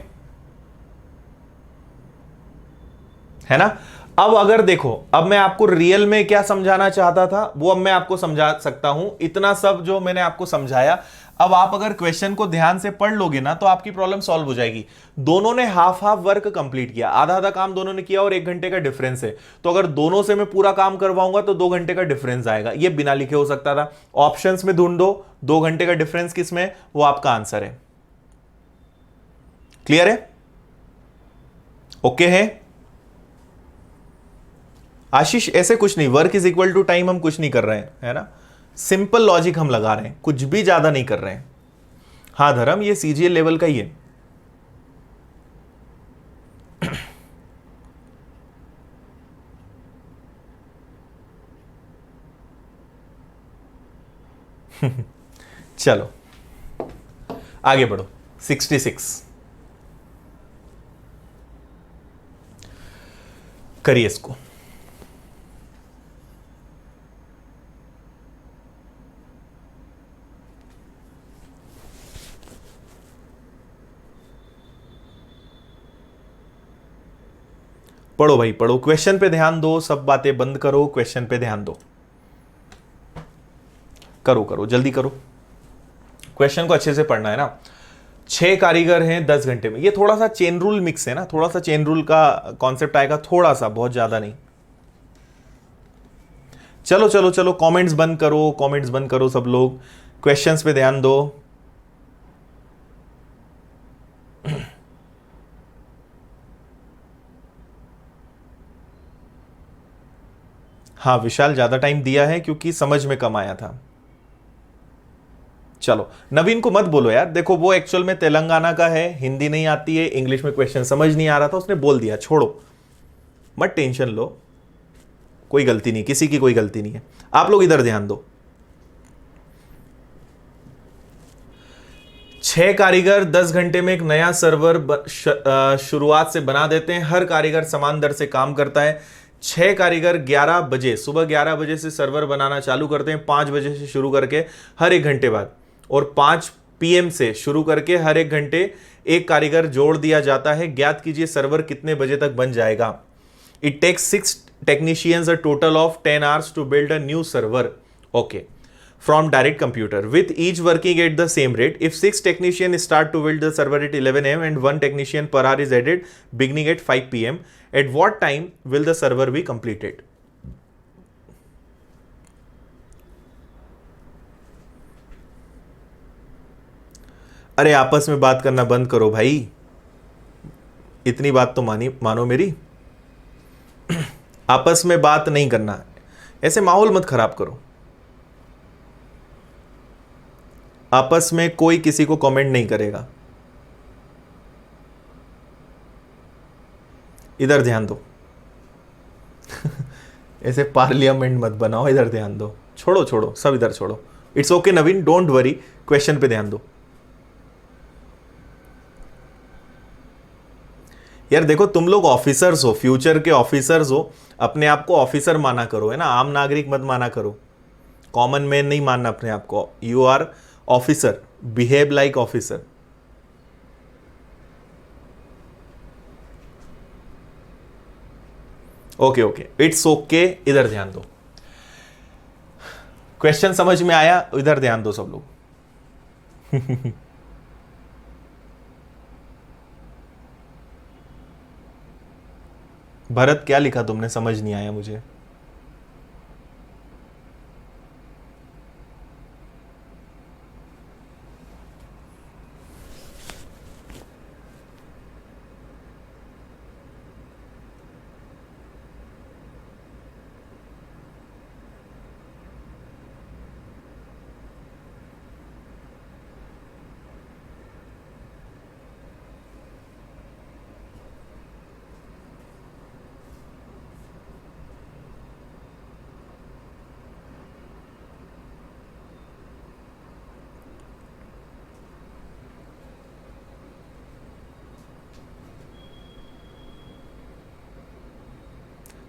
Speaker 1: ना? अब अगर देखो, अब मैं आपको रियल में क्या समझाना चाहता था वो अब मैं आपको समझा सकता हूं। इतना सब जो मैंने आपको समझाया, अब आप अगर क्वेश्चन को ध्यान से पढ़ लोगे ना तो आपकी प्रॉब्लम सॉल्व हो जाएगी। दोनों ने हाफ हाफ वर्क कंप्लीट किया, आधा आधा काम दोनों ने किया और 1 घंटे का डिफरेंस है। तो अगर दोनों से मैं पूरा काम करवाऊंगा तो 2 घंटे का डिफरेंस आएगा। ये बिना लिखे हो सकता था। ऑप्शंस में ढूंढो 2 घंटे का डिफरेंस किसमें, वो आपका आंसर है। क्लियर है? ओके है? आशीष ऐसे कुछ नहीं, work is equal to time हम कुछ नहीं कर रहे हैं, है ना? सिंपल लॉजिक हम लगा रहे हैं, कुछ भी ज्यादा नहीं कर रहे हैं। हाँ धर्म, ये सीजीएल लेवल का ही है। चलो आगे बढ़ो। 66 करिए इसको। पढ़ो भाई पढ़ो, क्वेश्चन पे ध्यान दो, सब बातें बंद करो, क्वेश्चन पे ध्यान दो। करो करो जल्दी करो, क्वेश्चन को अच्छे से पढ़ना है ना। 6 कारीगर हैं 10 घंटे में, ये थोड़ा सा चेन रूल मिक्स है ना, थोड़ा सा चेन रूल का कॉन्सेप्ट आएगा, थोड़ा सा, बहुत ज्यादा नहीं। चलो चलो चलो, कमेंट्स बंद करो, कमेंट्स बंद करो सब लोग, क्वेश्चंस पे ध्यान दो। हाँ विशाल ज्यादा टाइम दिया है क्योंकि समझ में कम आया था। चलो नवीन को मत बोलो यार, देखो वो एक्चुअल में तेलंगाना का है, हिंदी नहीं आती है, इंग्लिश में क्वेश्चन समझ नहीं आ रहा था, उसने बोल दिया, छोड़ो मत टेंशन लो, कोई गलती नहीं, किसी की कोई गलती नहीं है। आप लोग इधर ध्यान दो। 6 कारीगर 10 घंटे में एक नया सर्वर शुरुआत से बना देते हैं। हर कारीगर समान दर से काम करता है। 6 कारीगर 11 बजे, सुबह 11 बजे से सर्वर बनाना चालू करते हैं, 5 बजे से शुरू करके हर 1 घंटे बाद, और 5 पीएम से शुरू करके हर 1 घंटे एक कारीगर जोड़ दिया जाता है। ज्ञात कीजिए सर्वर कितने बजे तक बन जाएगा। It takes 6 technicians a total of 10 hours to build a new server, okay, from direct computer, with each working at the same rate. If 6 technicians start to build the server at 11 am and 1 technician per hour is added beginning at 5 pm, at what time will the server be completed? अरे आपस में बात करना बंद करो भाई, इतनी बात तो मानो मेरी। आपस में बात नहीं करना, ऐसे माहौल मत खराब करो। आपस में कोई किसी को कमेंट नहीं करेगा। इधर ध्यान दो। ऐसे पार्लियामेंट मत बनाओ, इधर ध्यान दो। छोड़ो छोड़ो, सब इधर छोड़ो। It's okay Naveen, don't worry, question पे ध्यान दो। यार देखो, तुम लोग ऑफिसर्स हो, फ्यूचर के ऑफिसर्स हो, अपने आप को ऑफिसर माना करो, है ना, आम नागरिक मत माना करो। कॉमन मैन नहीं मानना अपने आप को। You are officer, behave like officer. Okay okay, it's okay, इधर ध्यान दो। क्वेश्चन समझ में आया? इधर ध्यान दो सब लोग। भरत क्या लिखा तुमने, समझ नहीं आया मुझे।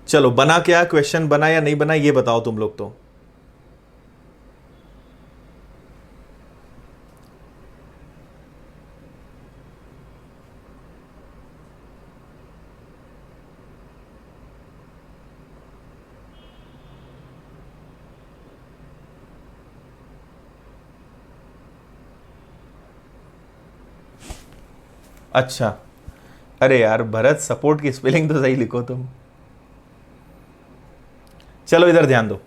Speaker 1: चलो, बना क्या, क्वेश्चन बना या नहीं बना, ये बताओ तुम लोग तो। अच्छा, अरे यार भरत, सपोर्ट की स्पेलिंग तो सही लिखो तुम। चलो इधर ध्यान दो।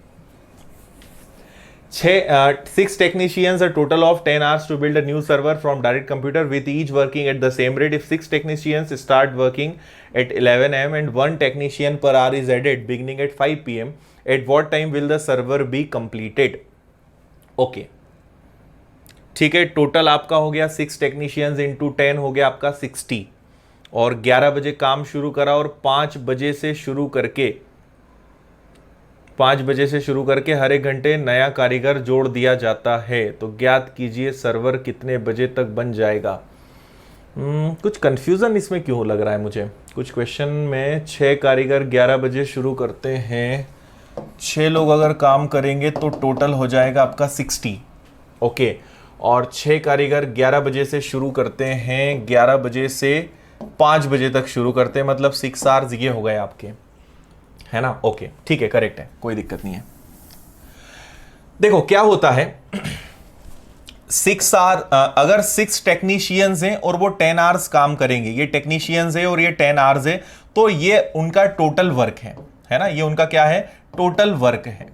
Speaker 1: 6 technicians, a total of 10 hours to build a new server from direct computer with each working at the same rate. If 6 technicians start working at 11 am and 1 technician per hour is added beginning at 5 pm, at what time will the server be completed? Okay, ठीक है, total आपका हो गया 6 technicians into 10 हो गया आपका 60, और 11 बजे काम शुरू करा और 5 बजे से शुरू करके हर एक घंटे नया कारीगर जोड़ दिया जाता है। तो ज्ञात कीजिए सर्वर कितने बजे तक बन जाएगा। कुछ कंफ्यूजन इसमें क्यों लग रहा है मुझे। कुछ क्वेश्चन में 6 कारीगर 11 बजे शुरू करते हैं, 6 लोग अगर काम करेंगे तो टोटल हो जाएगा आपका 60। ओके, और 6 कारीगर 11 बजे से शुरू करते हैं, 11 बजे से 5 बजे तक शुरू करते हैं, मतलब 6 आवर्स ये हो गए आपके, है ना। ओके ठीक है, करेक्ट है, कोई दिक्कत नहीं है। देखो क्या होता है, 6 आवर, अगर 6 टेक्नीशियंस हैं और वो 10 आवर्स काम करेंगे, ये टेक्नीशियंस है और ये 10 आवर्स है, तो ये उनका टोटल वर्क है ना, ये उनका क्या है, टोटल वर्क है।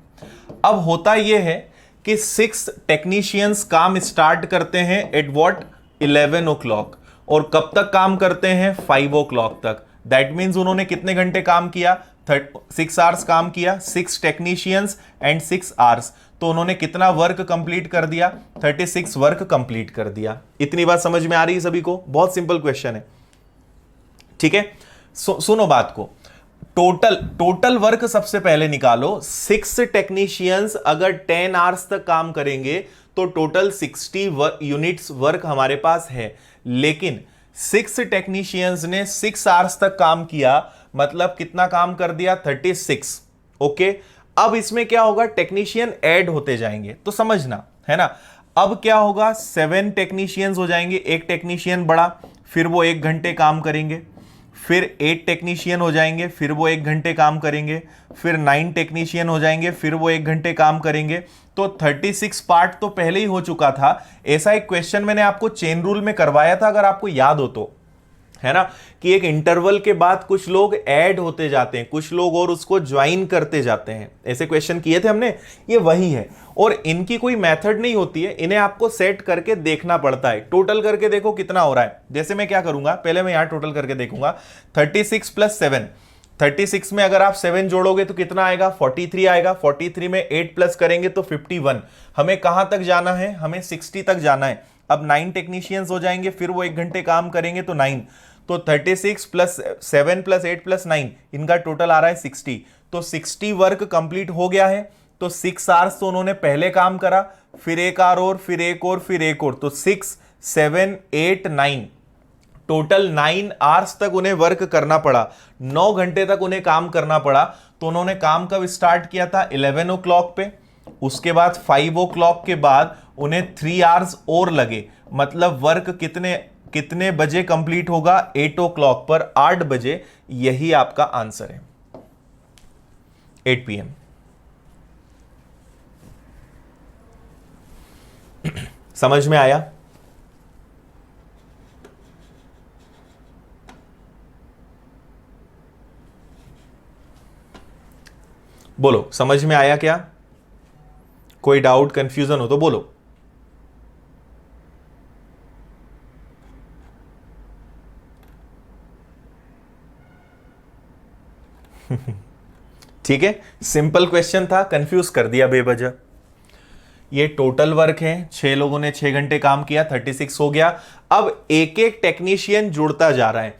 Speaker 1: अब होता ये है कि 6 टेक्नीशियंस काम स्टार्ट करते हैं एट व्हाट, 11 o'clock, और कब तक काम करते हैं, 5 o'clock तक। दैट मीन्स उन्होंने कितने घंटे काम किया, 6 आवर्स काम किया, 6 टेक्नीशियंस एंड 6 आवर्स, तो उन्होंने कितना वर्क कंप्लीट कर दिया, 36 वर्क कंप्लीट कर दिया। इतनी बात समझ में आ रही है सभी को? बहुत सिंपल क्वेश्चन है, ठीक है। सुनो बात को, टोटल वर्क सबसे पहले निकालो। 6 टेक्नीशियंस अगर 10 आवर्स तक काम करेंगे तो टोटल 60 यूनिट्स वर्क हमारे पास है, लेकिन 6 टेक्नीशियंस ने 6 आवर्स तक काम किया, मतलब कितना काम कर दिया, 36। ओके, अब इसमें क्या होगा, टेक्नीशियन ऐड होते जाएंगे, तो समझना, है ना। अब क्या होगा, 7 टेक्नीशियंस हो जाएंगे, एक टेक्नीशियन बढ़ा, फिर वो 1 घंटे काम करेंगे, फिर 8 टेक्नीशियन हो जाएंगे, फिर वो 1 घंटे काम करेंगे, फिर 9 टेक्नीशियन हो जाएंगे, फिर वो 1 घंटे काम करेंगे। तो 36 पार्ट तो पहले ही हो चुका था। ऐसा एक क्वेश्चन मैंने आपको चेन रूल में करवाया था, अगर आपको याद हो तो। है ना, कि एक इंटरवल के बाद कुछ लोग ऐड होते जाते हैं, कुछ लोग और उसको ज्वाइन करते जाते हैं। ऐसे क्वेश्चन किए थे हमने, ये वही है। और इनकी कोई मेथड नहीं होती है, इन्हें आपको सेट करके देखना पड़ता है। टोटल करके देखो कितना हो रहा है। जैसे मैं क्या करूंगा, पहले मैं यहां टोटल करके देखूंगा। 36 प्लस 7, 36 में अगर आप 7 जोड़ोगे तो कितना आएगा, 43 आएगा। 43 में 8 प्लस करेंगे तो 51। हमें कहां तक जाना है, हमें 60 तक जाना है। अब 9 टेक्नीशियंस हो जाएंगे, फिर वो 1 घंटे काम करेंगे तो 9। तो 36 प्लस 7 प्लस 8 प्लस 9, इनका टोटल आ रहा है 60। तो 60 वर्क कंप्लीट हो गया है। तो 6 आवर्स तो उन्होंने पहले काम करा, फिर एक आवर और, फिर एक और, फिर एक और। तो 6 7 8 9, टोटल 9 आवर्स तक उन्हें वर्क करना पड़ा, 9 घंटे तक उन्हें काम करना पड़ा। तो उन्होंने काम कब स्टार्ट किया था, 11 ओ क्लॉक पे। उसके बाद 5 ओ क्लॉक के बाद उन्हें 3 आवर्स और लगे। मतलब वर्क कितने कितने बजे कंप्लीट होगा, 8 ओ क्लॉक पर, 8 बजे। यही आपका आंसर है, 8 PM। समझ में आया? बोलो, समझ में आया क्या? कोई डाउट कंफ्यूजन हो तो बोलो। ठीक है, सिंपल क्वेश्चन था, कंफ्यूज कर दिया बेवजह। ये टोटल वर्क है, 6 लोगों ने 6 घंटे काम किया, 36 हो गया। अब एक एक टेक्नीशियन जुड़ता जा रहा है।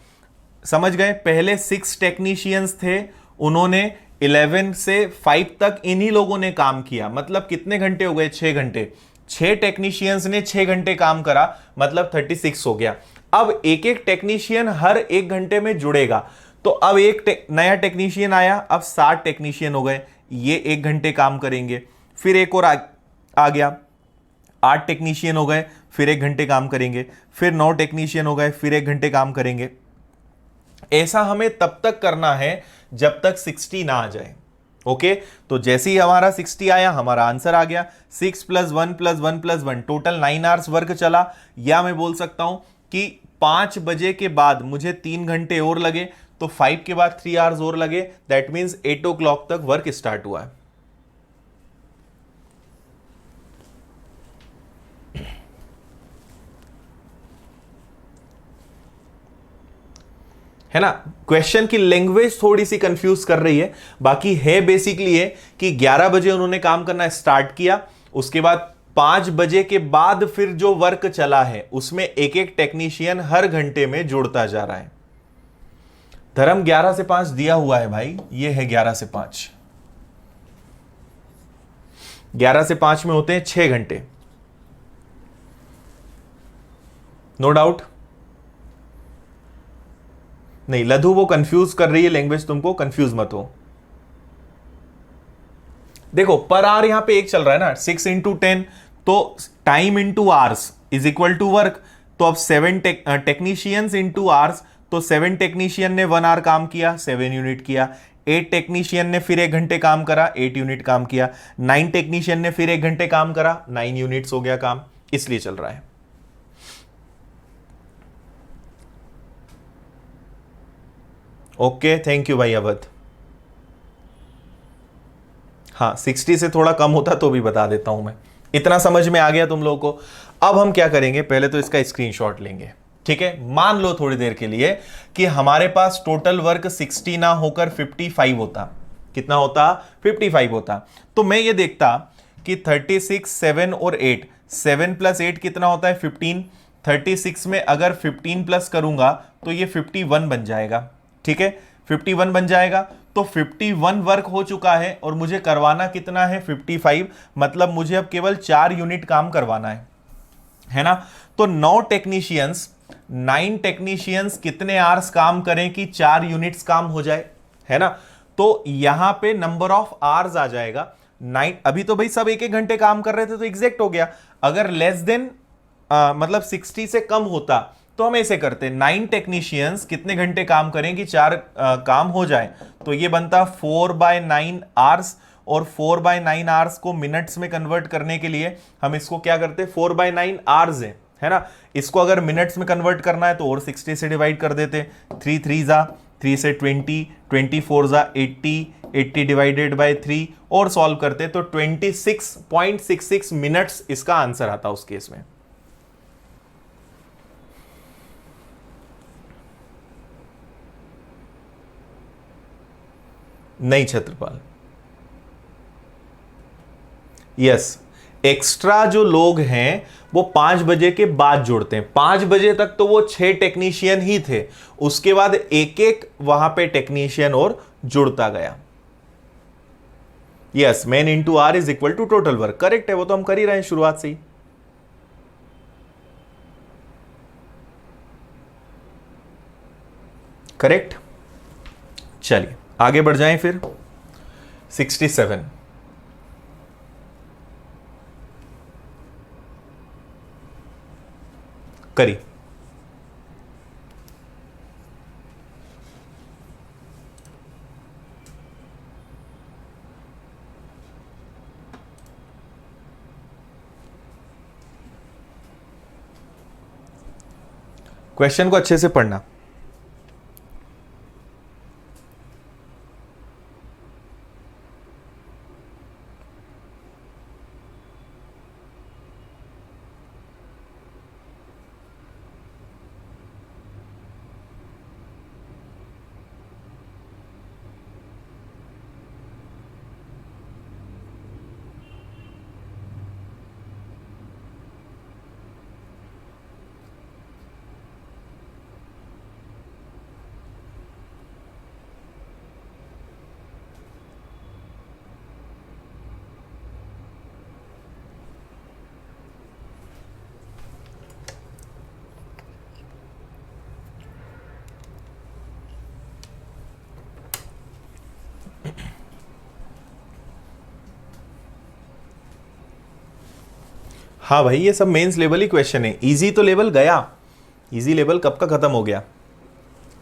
Speaker 1: समझ गए? पहले 6 टेक्नीशियंस थे, उन्होंने 11 से 5 तक इन्हीं लोगों ने काम किया। मतलब कितने घंटे हो गए, 6 घंटे। 6 टेक्नीशियंस ने 6 घंटे काम करा, मतलब 36 हो गया। अब एक एक टेक्नीशियन हर 1 घंटे में जुड़ेगा। तो अब एक नया टेक्नीशियन आया, अब 60 टेक्नीशियन हो गए, ये 1 घंटे काम करेंगे। फिर एक और आ गया, 8 टेक्नीशियन हो गए, फिर 1 घंटे काम करेंगे। फिर 9 टेक्नीशियन हो गए, फिर 1 घंटे काम करेंगे। ऐसा हमें तब तक करना है जब तक 60 ना आ जाए। ओके, तो जैसे ही हमारा 60 आया, हमारा आंसर आ गया। 6 + 1 + 1 + 1, टोटल 9 आवर्स वर्क चला। या मैं बोल सकता हूं कि 5 बजे के बाद मुझे 3 घंटे और लगे, तो 5 के बाद 3 आवर्स और लगे। दैट मीन्स 8 ओ क्लॉक तक वर्क स्टार्ट हुआ है ना। क्वेश्चन की लैंग्वेज थोड़ी सी कंफ्यूज कर रही है, बाकी है बेसिकली है कि 11 बजे उन्होंने काम करना स्टार्ट किया। उसके बाद 5 बजे के बाद फिर जो वर्क चला है, उसमें एक एक टेक्नीशियन हर घंटे में जुड़ता जा रहा है। धर्म 11 से 5 दिया हुआ है भाई, ये है 11 से 5। 11 से 5 में होते हैं 6 घंटे। No doubt? नहीं लधु, वो कंफ्यूज कर रही है लैंग्वेज, तुमको कंफ्यूज मत हो। देखो पर आवर यहां पे एक चल रहा है ना, 6 × 10, तो time into hours is equal to work. तो अब 7 टेक्नीशियंस इंटू आवर्स, तो 7 टेक्नीशियन ने 1 आवर काम किया, 7 यूनिट किया। 8 टेक्नीशियन ने फिर 1 घंटे काम करा, 8 यूनिट काम किया। 9 टेक्नीशियन ने फिर 1 घंटे काम करा, 9 यूनिट्स हो गया काम, इसलिए चल रहा है। ओके, थैंक यू भाई अवध। हाँ 60 से थोड़ा कम होता तो भी बता देता हूं मैं। इतना समझ में आ गया तुम लोगों को? अब हम क्या करेंगे, पहले तो इसका स्क्रीनशॉट लेंगे। ठीक है, मान लो थोड़ी देर के लिए कि हमारे पास टोटल वर्क 60 ना होकर 55 होता। कितना होता? 55 होता। तो मैं ये देखता कि 36, 7 और 8, 7 + 8 कितना होता है, 15। 36 में अगर 15 प्लस करूंगा तो ये 51 बन जाएगा। ठीक है, 51 बन जाएगा। तो 51 वर्क हो चुका है और मुझे करवाना कितना है, 55। मतलब मुझे अब केवल 4 यूनिट काम करवाना है ना। तो 9 टेक्नीशियंस कितने आवर्स काम करें कि 4 यूनिट्स काम हो जाए, है ना। तो यहां पे नंबर ऑफ आवर्स आ जाएगा 9। अभी तो भाई सब 1-1 घंटे काम कर रहे थे तो एग्जैक्ट हो गया। अगर लेस देन मतलब 60 से कम होता तो हम ऐसे करते, 9 टेक्नीशियंस कितने घंटे काम करें कि 4 काम हो जाए। तो ये बनता 4/9 आवर्स, और 4/9 आवर्स को मिनट्स में कन्वर्ट करने के लिए हम इसको क्या करते, 4/9 आवर्स है ना। इसको अगर मिनट्स में कन्वर्ट करना है तो और 60 से डिवाइड कर देते, 3 3 जा 3 से 20, 24 जा 80, 80 डिवाइडेड बाय 3 और सॉल्व करते तो 26.66 मिनट्स इसका आंसर आता उस केस में। नहीं छत्रपाल, यस, एक्स्ट्रा जो लोग हैं वो 5 बजे के बाद जुड़ते हैं। 5 बजे तक तो वो 6 टेक्नीशियन ही थे, उसके बाद एक एक वहां पे टेक्नीशियन और जुड़ता गया। Yes, men into R is equal to total work, correct है, वो तो हम कर ही रहे हैं शुरुआत से ही। करेक्ट। चलिए आगे बढ़ जाएं फिर। 67 करी। क्वेश्चन को अच्छे से पढ़ना। हाँ भाई, ये सब मेंस लेवल ही क्वेश्चन है, इजी तो लेवल गया, इजी लेवल कब का खत्म हो गया।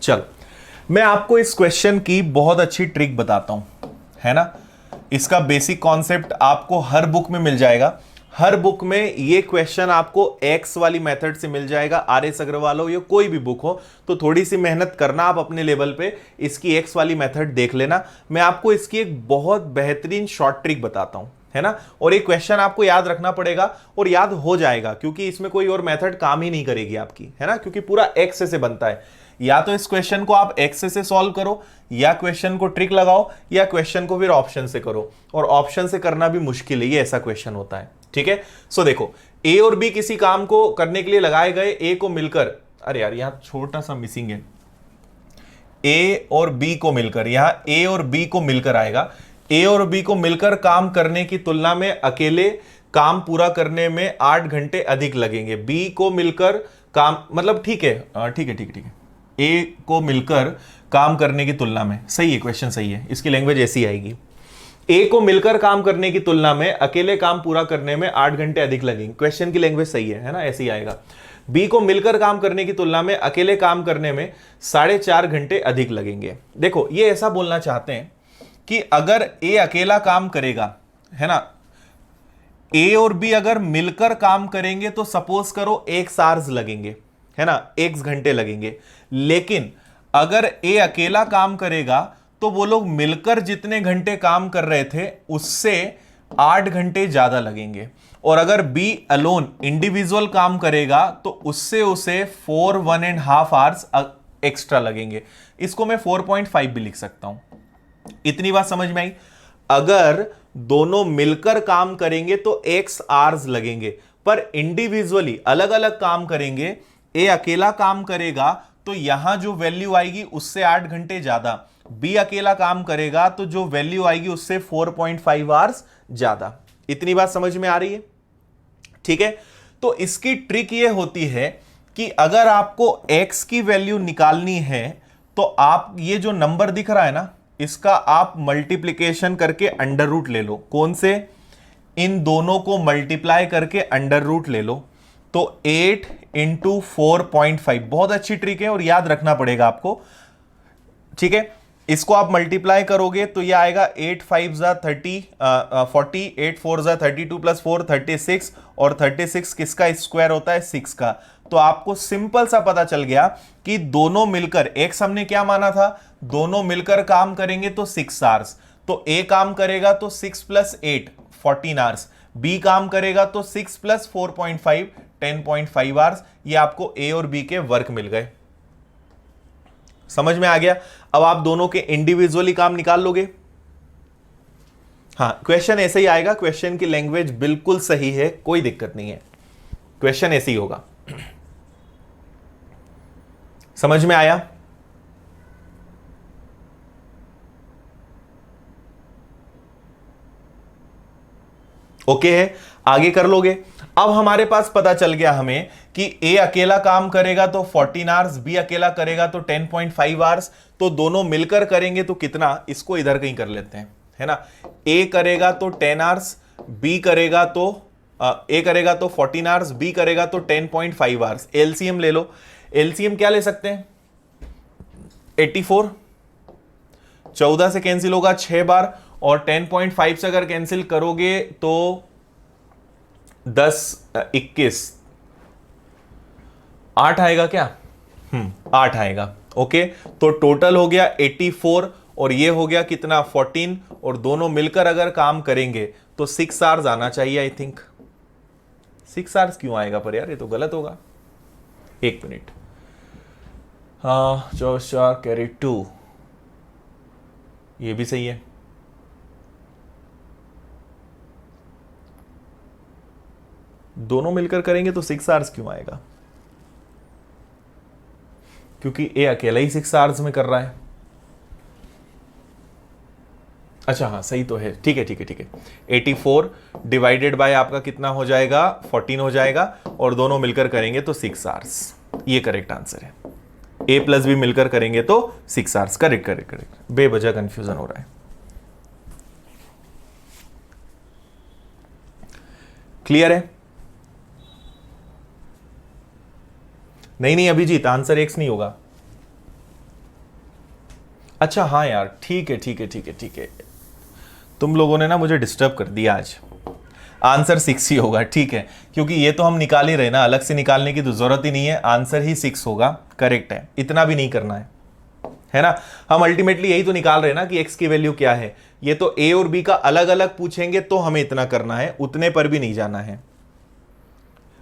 Speaker 1: चल मैं आपको इस क्वेश्चन की बहुत अच्छी ट्रिक बताता हूं, है ना। इसका बेसिक कॉन्सेप्ट आपको हर बुक में मिल जाएगा। हर बुक में ये क्वेश्चन आपको एक्स वाली मेथड से मिल जाएगा, आर एस अग्रवाल हो या कोई भी बुक हो, तो थोड़ी सी मेहनत करना आप अपने लेवल पे, इसकी एक्स वाली मेथड देख लेना। मैं आपको इसकी एक बहुत बेहतरीन शॉर्ट ट्रिक बताता हूं, है ना। और एक क्वेश्चन आपको याद रखना पड़ेगा और याद हो जाएगा, क्योंकि इसमें कोई और मेथड काम ही नहीं करेगी आपकी, है ना, क्योंकि पूरा एक्स से बनता है। या तो इस क्वेश्चन को आप एक्स से सॉल्व करो, या क्वेश्चन को ट्रिक लगाओ, या क्वेश्चन को फिर ऑप्शन से करो, और ऑप्शन से करना भी मुश्किल है, ये ऐसा क्वेश्चन होता है, ठीक है। सो देखो, ए और बी किसी काम को करने के लिए लगाए गए, ए को मिलकर, अरे यार यहां छोटा सा मिसिंग है, ए और बी को मिलकर, यहां ए और बी को मिलकर आएगा, ए और बी को मिलकर काम करने की तुलना में अकेले काम पूरा करने में 8 घंटे अधिक लगेंगे। बी को मिलकर काम, मतलब ठीक है, ठीक है ठीक है ठीक है, ए को मिलकर काम करने की तुलना में, सही है, क्वेश्चन सही है, इसकी लैंग्वेज ऐसी आएगी, ए को मिलकर काम करने की तुलना में अकेले काम पूरा करने में 8 घंटे अधिक लगेंगे। क्वेश्चन की लैंग्वेज सही है ना, ऐसे ही आएगा। बी को मिलकर काम करने की तुलना में अकेले काम करने में 4.5 घंटे अधिक लगेंगे। देखो ये ऐसा बोलना चाहते हैं कि अगर ए अकेला काम करेगा, है ना, ए और बी अगर मिलकर काम करेंगे तो सपोज करो x आवर्स लगेंगे, है ना, x घंटे लगेंगे। लेकिन अगर ए अकेला काम करेगा तो वो लोग मिलकर जितने घंटे काम कर रहे थे उससे 8 घंटे ज्यादा लगेंगे। और अगर बी अलोन इंडिविजुअल काम करेगा तो उससे उसे 1.5 आवर्स एक्स्ट्रा लगेंगे। इसको मैं 4.5 भी लिख सकता हूं। इतनी बात समझ में आई। अगर दोनों मिलकर काम करेंगे तो x आवर्स लगेंगे, पर इंडिविजुअली अलग अलग काम करेंगे, ए अकेला काम करेगा तो यहां जो वैल्यू आएगी उससे 8 घंटे ज्यादा, बी अकेला काम करेगा तो जो वैल्यू आएगी उससे 4.5 आवर्स ज्यादा। इतनी बात समझ में आ रही है, ठीक है। तो इसकी ट्रिक ये होती है कि अगर आपको x की वैल्यू निकालनी है तो आप ये जो नंबर दिख रहा है ना, इसका आप मल्टीप्लिकेशन करके अंडर रूट ले लो। कौन से? इन दोनों को मल्टीप्लाई करके अंडर रूट ले लो, तो 8 इंटू 4.5। बहुत अच्छी ट्रिक है और याद रखना पड़ेगा आपको, ठीक है। इसको आप मल्टीप्लाई करोगे तो ये आएगा 8 5 जा 30 40, 8 4 जा 32 प्लस 4 36, और 36 किसका स्क्वायर होता है? 6 का। तो आपको सिंपल सा पता चल गया कि दोनों मिलकर, एक्स हमने क्या माना था, दोनों मिलकर काम करेंगे तो 6 आवर्स। तो ए काम करेगा तो 6 प्लस 8 14 आवर्स, बी काम करेगा तो 6 प्लस 4.5 10.5 आवर्स। ये आपको ए और बी के वर्क मिल गए। समझ में आ गया? अब आप दोनों के इंडिविजुअली काम निकाल लोगे। हाँ, क्वेश्चन ऐसे ही आएगा, क्वेश्चन की लैंग्वेज बिल्कुल सही है, कोई दिक्कत नहीं है, क्वेश्चन ऐसे ही होगा। समझ में आया? ओके है, आगे कर लोगे। अब हमारे पास पता चल गया हमें कि ए अकेला काम करेगा तो 14 आवर्स, बी अकेला करेगा तो 10.5 आवर्स। तो दोनों मिलकर करेंगे तो कितना, इसको इधर कहीं कर लेते हैं, है ना। ए करेगा तो 10 आवर्स, बी करेगा तो ए करेगा तो 14 आवर्स, बी करेगा तो 10.5 आवर्स। एलसीएम ले लो। एलसीएम क्या ले सकते हैं? 84, 14 से कैंसिल होगा 6 बार, और 10.5 से अगर कैंसिल करोगे तो 10 21 8 आएगा क्या? 8 आएगा। ओके, तो टोटल हो गया 84, और ये हो गया कितना? 14, और दोनों मिलकर अगर काम करेंगे तो 6 आवर्स आना चाहिए। आई थिंक 6 आवर्स क्यों आएगा पर यार, ये तो गलत होगा। एक मिनट। हाँ, 4 कैरी 2, ये भी सही है। दोनों मिलकर करेंगे तो 6 आवर्स क्यों आएगा? क्योंकि ए अकेला ही 6 आवर्स में कर रहा है। अच्छा हाँ, सही तो है, ठीक है ठीक है ठीक है। 84 डिवाइडेड बाय आपका कितना हो जाएगा? 14 हो जाएगा, और दोनों मिलकर करेंगे तो 6 आवर्स। ये करेक्ट आंसर है। ए प्लस बी मिलकर करेंगे तो 6 आवर्स। करेक्ट करेक्ट करेक्ट, बेवजह कंफ्यूजन हो रहा है। क्लियर है? नहीं नहीं अभिजीत, आंसर एक्स नहीं होगा। अच्छा हाँ यार, ठीक है ठीक है ठीक है ठीक है, तुम लोगों ने ना मुझे डिस्टर्ब कर दिया आज। आंसर 6 ही होगा, ठीक है, क्योंकि ये तो हम निकाल ही रहे ना, अलग से निकालने की तो जरूरत ही नहीं है। आंसर ही 6 होगा, करेक्ट है, इतना भी नहीं करना है ना। हम अल्टीमेटली यही तो निकाल रहे हैं ना कि x की वैल्यू क्या है। ये तो a और b का अलग अलग पूछेंगे तो हमें इतना करना है, उतने पर भी नहीं जाना है।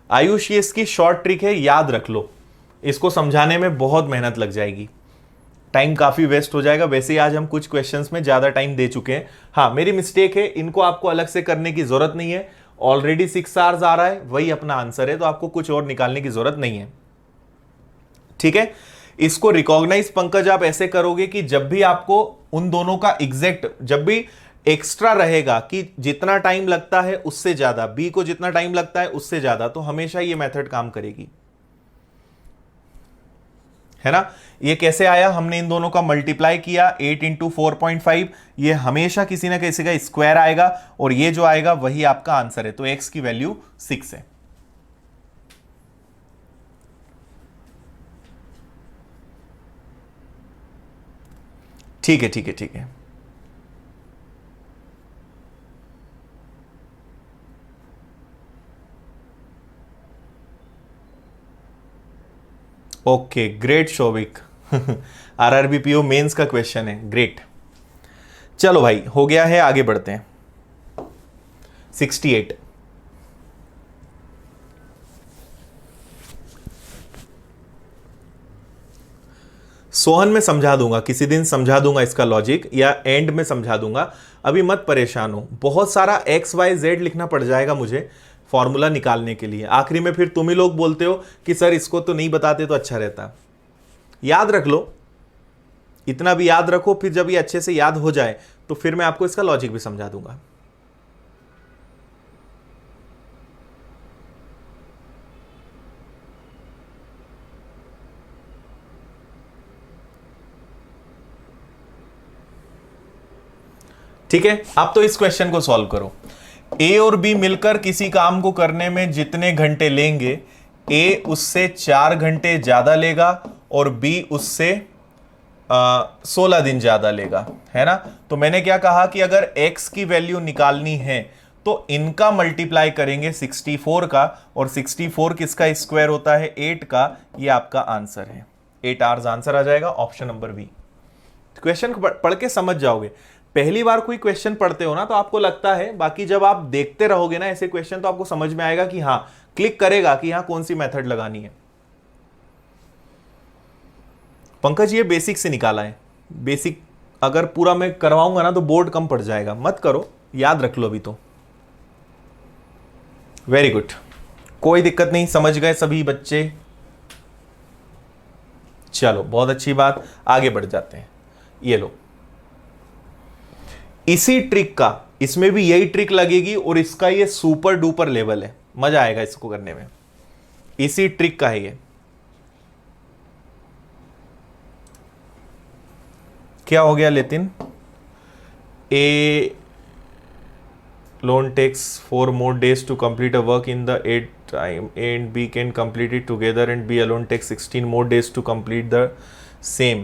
Speaker 1: आयुष, ये इसकी शॉर्ट ट्रिक है, याद रख लो। इसको समझाने में बहुत मेहनत लग जाएगी, टाइम काफी वेस्ट हो जाएगा। वैसे ही आज हम कुछ क्वेश्चंस में ज्यादा टाइम दे चुके हैं। हाँ, मेरी मिस्टेक है, इनको आपको अलग से करने की जरूरत नहीं है। ऑलरेडी 6 आवर्स आ रहा है, वही अपना आंसर है, तो आपको कुछ और निकालने की जरूरत नहीं है। ठीक है, इसको रिकॉग्नाइज पंकज आप ऐसे करोगे कि जब भी आपको उन दोनों का एग्जैक्ट, जब भी एक्स्ट्रा रहेगा कि जितना टाइम लगता है उससे ज्यादा, बी को जितना टाइम लगता है उससे ज्यादा, तो हमेशा ये मेथड काम करेगी, है ना। ये कैसे आया? हमने इन दोनों का मल्टीप्लाई किया, 8 इंटू 4.5, ये हमेशा किसी ना किसी का स्क्वायर आएगा, और ये जो आएगा वही आपका आंसर है। तो x की वैल्यू 6 है। ठीक है ठीक है ठीक है, okay great Shobhik. RRB PO mains का क्वेश्चन है, ग्रेट। चलो भाई, हो गया है, आगे बढ़ते हैं। 68, सोहन में समझा दूंगा, किसी दिन समझा दूंगा इसका लॉजिक, या एंड में समझा दूंगा, अभी मत परेशान हो। बहुत सारा एक्स वाई जेड लिखना पड़ जाएगा मुझे फॉर्मूला निकालने के लिए। आखिरी में फिर तुम ही लोग बोलते हो कि सर इसको तो नहीं बताते तो अच्छा रहता। याद रख लो, इतना भी याद रखो, फिर जब ये अच्छे से याद हो जाए तो फिर मैं आपको इसका लॉजिक भी समझा दूंगा। ठीक है, अब तो इस क्वेश्चन को सॉल्व करो। ए और बी मिलकर किसी काम को करने में जितने घंटे लेंगे, ए उससे 4 घंटे ज्यादा लेगा और बी उससे 16 दिन ज्यादा लेगा, है ना। तो मैंने क्या कहा कि अगर x की वैल्यू निकालनी है तो इनका मल्टीप्लाई करेंगे 64 का, और 64 किसका स्क्वायर होता है, 8 का। ये आपका आंसर है, 8 आवर्स आंसर आ जाएगा, ऑप्शन नंबर बी। क्वेश्चन पढ़ के समझ जाओगे। पहली बार कोई क्वेश्चन पढ़ते हो ना तो आपको लगता है, बाकी जब आप देखते रहोगे ना ऐसे क्वेश्चन तो आपको समझ में आएगा कि हाँ, क्लिक करेगा कि हाँ कौन सी मेथड लगानी है। पंकज ये बेसिक से निकाला है, बेसिक अगर पूरा मैं करवाऊंगा ना तो बोर्ड कम पड़ जाएगा, मत करो, याद रख लो अभी तो। वेरी गुड, कोई दिक्कत नहीं, समझ गए सभी बच्चे। चलो बहुत अच्छी बात, आगे बढ़ जाते हैं। ये लो, इसी ट्रिक का इसमें भी यही ट्रिक लगेगी, और इसका ये सुपर डुपर लेवल है, मजा आएगा इसको करने में। इसी ट्रिक का है ये। क्या हो गया लेतिन, ए loan takes 4 more days to complete a work in the 8 time, A and B can complete it together and B alone takes 16 more days to complete the same।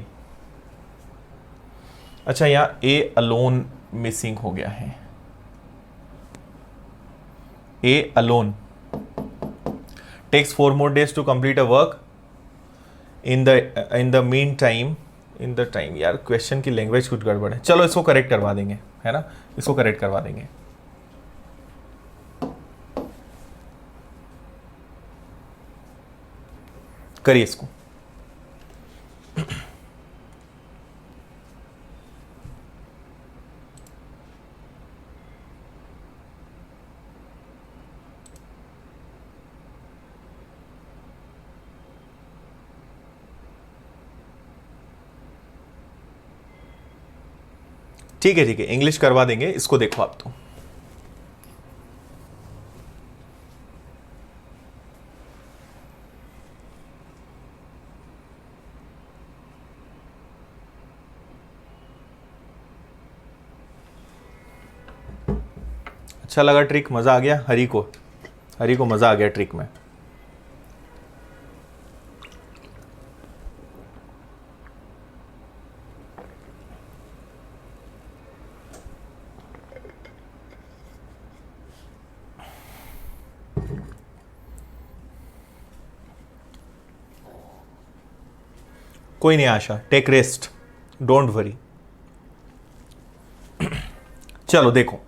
Speaker 1: अच्छा, यहाँ A alone मिसिंग हो गया है। A alone takes 4 more days to complete a work in the meantime, in the time। यार question की language कुछ गड़बड़ है, चलो इसको करेक्ट करवा देंगे, है ना, इसको करेक्ट करवा देंगे। करिए इसको। ठीक है ठीक है, इंग्लिश करवा देंगे, इसको देखो आप तो। अच्छा लगा ट्रिक, मजा आ गया हरी को मजा आ गया ट्रिक में। कोई नहीं आशा, टेक रेस्ट, डोंट वरी। चलो देखो,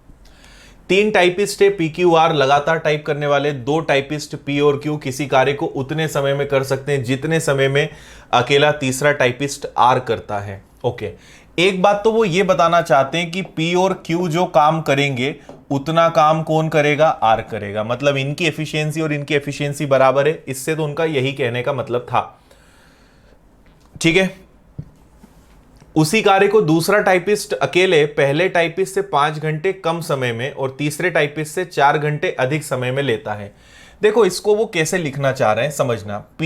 Speaker 1: 3 टाइपिस्ट है PQR, लगातार टाइप करने वाले 2 टाइपिस्ट P और Q किसी कार्य को उतने समय में कर सकते हैं जितने समय में अकेला तीसरा टाइपिस्ट R करता है। ओके, एक बात तो वो ये बताना चाहते हैं कि P और Q जो काम करेंगे उतना काम कौन करेगा, R करेगा, मतलब इनकी एफिशिएंसी और इनकी एफिशिएंसी बराबर है। इससे तो उनका यही कहने का मतलब था, ठीक है। उसी कार्य को दूसरा टाइपिस्ट अकेले पहले टाइपिस्ट से 5 घंटे कम समय में और तीसरे टाइपिस्ट से 4 घंटे अधिक समय में लेता है। देखो इसको वो कैसे लिखना चाह रहे हैं समझना, P,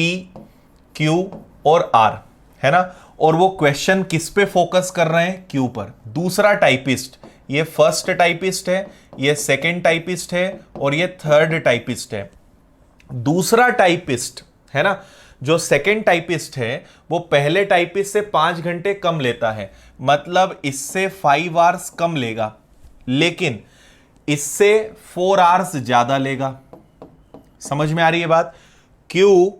Speaker 1: Q और R, है ना, और वो क्वेश्चन किस पे फोकस कर रहे हैं, Q पर। दूसरा टाइपिस्ट, ये फर्स्ट टाइपिस्ट है, ये सेकेंड टाइपिस्ट है और ये थर्ड टाइपिस्ट है। दूसरा टाइपिस्ट, है ना, जो सेकेंड टाइपिस्ट है वो पहले टाइपिस्ट से 5 घंटे कम लेता है, मतलब इससे 5 आवर्स कम लेगा, लेकिन इससे 4 आवर्स ज्यादा लेगा। समझ में आ रही है बात। क्यू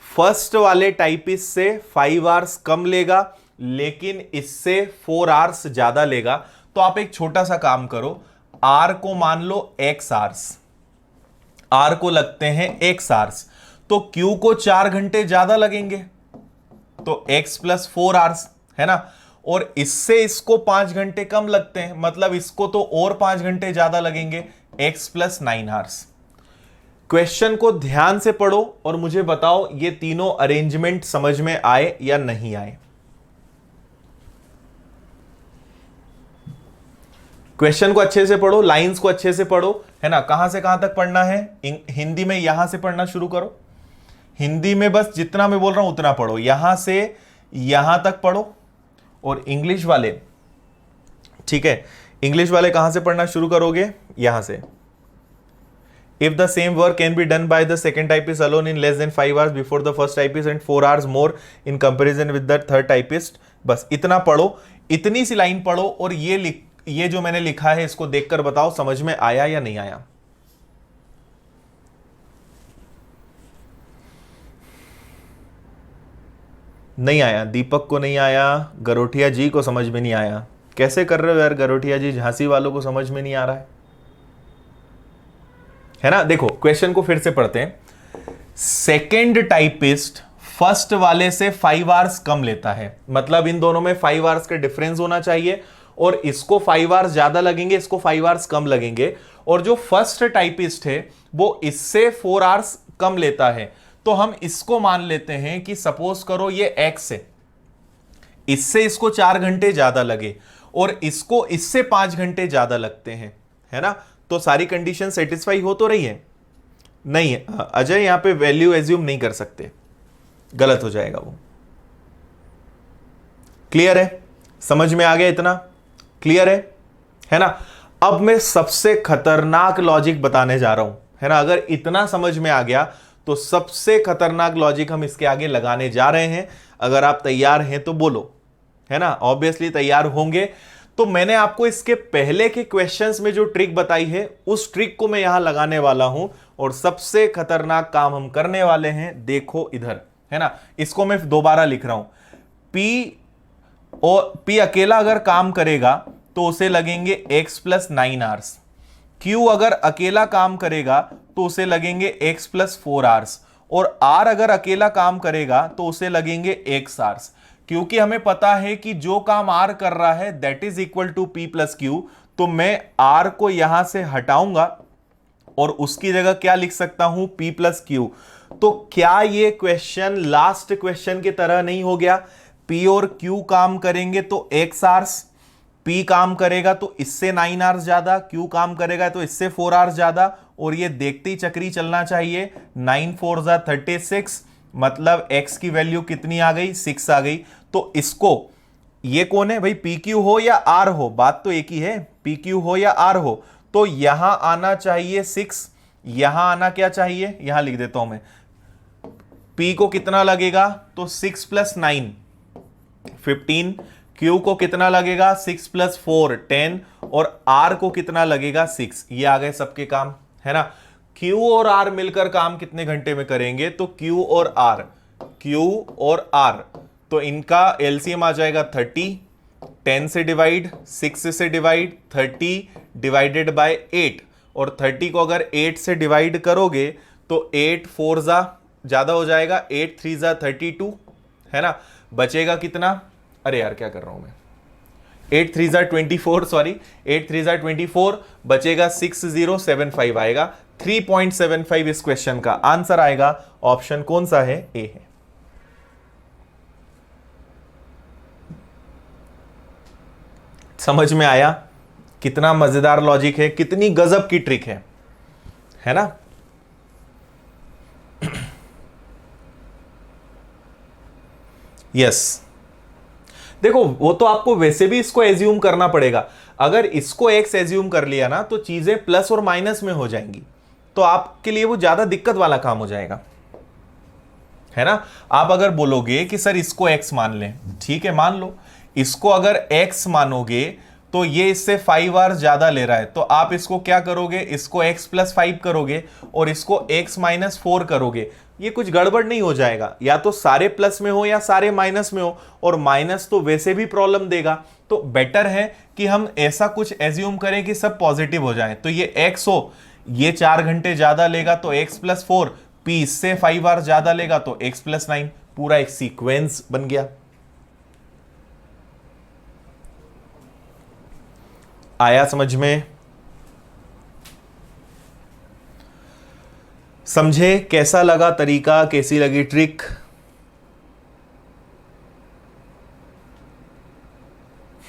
Speaker 1: फर्स्ट वाले टाइपिस्ट से 5 आवर्स कम लेगा, लेकिन इससे 4 आवर्स ज्यादा लेगा। तो आप एक छोटा सा काम करो, आर को मान लो x आवर्स, आर को लगते हैं x आवर्स, तो Q को 4 घंटे ज्यादा लगेंगे, तो x प्लस 4 आवर्स, है ना, और इससे इसको 5 घंटे कम लगते हैं, मतलब इसको तो और 5 घंटे ज्यादा लगेंगे, x प्लस 9 आवर्स। क्वेश्चन को ध्यान से पढ़ो और मुझे बताओ ये तीनों अरेंजमेंट समझ में आए या नहीं आए। क्वेश्चन को अच्छे से पढ़ो, लाइंस को अच्छे से पढ़ो, है ना। कहां से कहां तक पढ़ना है, हिंदी में यहां से पढ़ना शुरू करो, हिंदी में बस जितना मैं बोल रहा हूं उतना पढ़ो, यहां से यहां तक पढ़ो। और इंग्लिश वाले, ठीक है, इंग्लिश वाले कहां से पढ़ना शुरू करोगे, यहां से। If the same work can be done by the second typist alone in less than 5 hours before the first typist and 4 hours more in comparison with the third typist, बस इतना पढ़ो, इतनी सी लाइन पढ़ो और ये जो मैंने लिखा है इसको देखकर बताओ समझ में आया या नहीं आया। नहीं आया, दीपक को नहीं आया, गरोठिया जी को समझ में नहीं आया। कैसे कर रहे हो यार गरोठिया जी, झांसी वालों को समझ में नहीं आ रहा है ना। देखो क्वेश्चन को फिर से पढ़ते हैं। सेकेंड टाइपिस्ट फर्स्ट वाले से 5 आवर्स कम लेता है, मतलब इन दोनों में 5 आवर्स का डिफरेंस होना चाहिए, और इसको 5 आवर्स ज्यादा लगेंगे, इसको 5 आवर्स कम लगेंगे, और जो फर्स्ट टाइपिस्ट है वो इससे 4 आवर्स कम लेता है। तो हम इसको मान लेते हैं कि सपोज करो ये x है, इससे इसको 4 घंटे ज्यादा लगे और इसको इससे 5 घंटे ज्यादा लगते हैं, है ना। तो सारी कंडीशन सेटिस्फाई हो तो रही है, नहीं है अजय, यहां पे वैल्यू एज्यूम नहीं कर सकते, गलत हो जाएगा वो। क्लियर है, समझ में आ गया इतना, क्लियर है ना। अब मैं सबसे खतरनाक लॉजिक बताने जा रहा हूं, है ना। अगर इतना समझ में आ गया तो सबसे खतरनाक लॉजिक हम इसके आगे लगाने जा रहे हैं। अगर आप तैयार हैं तो बोलो, है ना। ऑब्वियसली तैयार होंगे। तो मैंने आपको इसके पहले के क्वेश्चंस में जो ट्रिक बताई है उस ट्रिक को मैं यहां लगाने वाला हूं, और सबसे खतरनाक काम हम करने वाले हैं। देखो इधर, है ना, इसको मैं दोबारा लिख रहा हूं। P अकेला अगर काम करेगा तो उसे लगेंगे x + 9 आवर्स। Q अगर अकेला काम करेगा तो उसे लगेंगे x + 4 आवर्स, और R अगर अकेला काम करेगा तो उसे लगेंगे x आवर्स। क्योंकि हमें पता है कि जो काम R कर रहा है that is equal to P + Q, तो मैं R को यहां से हटाऊंगा और उसकी जगह क्या लिख सकता हूं, P + Q। तो क्या ये क्वेश्चन लास्ट क्वेश्चन की तरह नहीं हो गया। P और Q काम करेंगे तो x आवर्स, P काम करेगा तो इससे 9 आवर्स ज्यादा, Q काम करेगा तो इससे 4 आवर्स ज्यादा, और ये देखते ही चक्री चलना चाहिए। 9 4 = 36, मतलब x की वैल्यू कितनी आ गई, 6 आ गई। तो इसको, ये कौन है भाई, PQ हो या R हो, बात तो एक ही है, PQ हो या R हो। तो यहां आना चाहिए 6, यहां आना क्या चाहिए, यहां लिख देता हूं मैं। P को कितना लगेगा, तो 6 + 9 15, Q को कितना लगेगा, 6 + 4 10, और R को कितना लगेगा, 6। ये आ गए सबके काम, है ना। Q और R मिलकर काम कितने घंटे में करेंगे, तो Q और R तो इनका एलसीएम आ जाएगा 30, 10 से डिवाइड, 6 से डिवाइड, 30 डिवाइडेड बाय 8, और 30 को अगर 8 से डिवाइड करोगे तो 8 4 ज्यादा हो जाएगा, 8 3 32, है ना। बचेगा कितना, अरे यार क्या कर रहा हूं मैं, 8 3 24, सॉरी 8 3 24, बचेगा 6075 आएगा। 3.75 इस क्वेश्चन का आंसर आएगा। ऑप्शन कौन सा है, ए है। समझ में आया कितना मजेदार लॉजिक है, कितनी गजब की ट्रिक है ना। यस देखो, वो तो आपको वैसे भी इसको एज्यूम करना पड़ेगा। अगर इसको x एज्यूम कर लिया ना तो चीजें प्लस और माइनस में हो जाएंगी, तो आपके लिए वो ज्यादा दिक्कत वाला काम हो जाएगा, है ना। आप अगर बोलोगे कि सर इसको x मान लें, ठीक है मान लो, इसको अगर x मानोगे तो ये इससे 5 आवर्स ज्यादा ले रहा है, तो आप इसको क्या करोगे, इसको x + 5 करोगे और इसको x - 4 करोगे। ये कुछ गड़बड़ नहीं हो जाएगा, या तो सारे प्लस में हो या सारे माइनस में हो, और माइनस तो वैसे भी प्रॉब्लम देगा। तो बेटर है कि हम ऐसा कुछ एज्यूम करें कि सब पॉजिटिव हो जाए। तो ये x हो, ये 4 घंटे ज्यादा लेगा तो x + 4, P इससे 5 आवर्स ज्यादा लेगा तो x + 9, पूरा एक सीक्वेंस बन गया। आया समझ में, समझे कैसा लगा तरीका, कैसी लगी ट्रिक।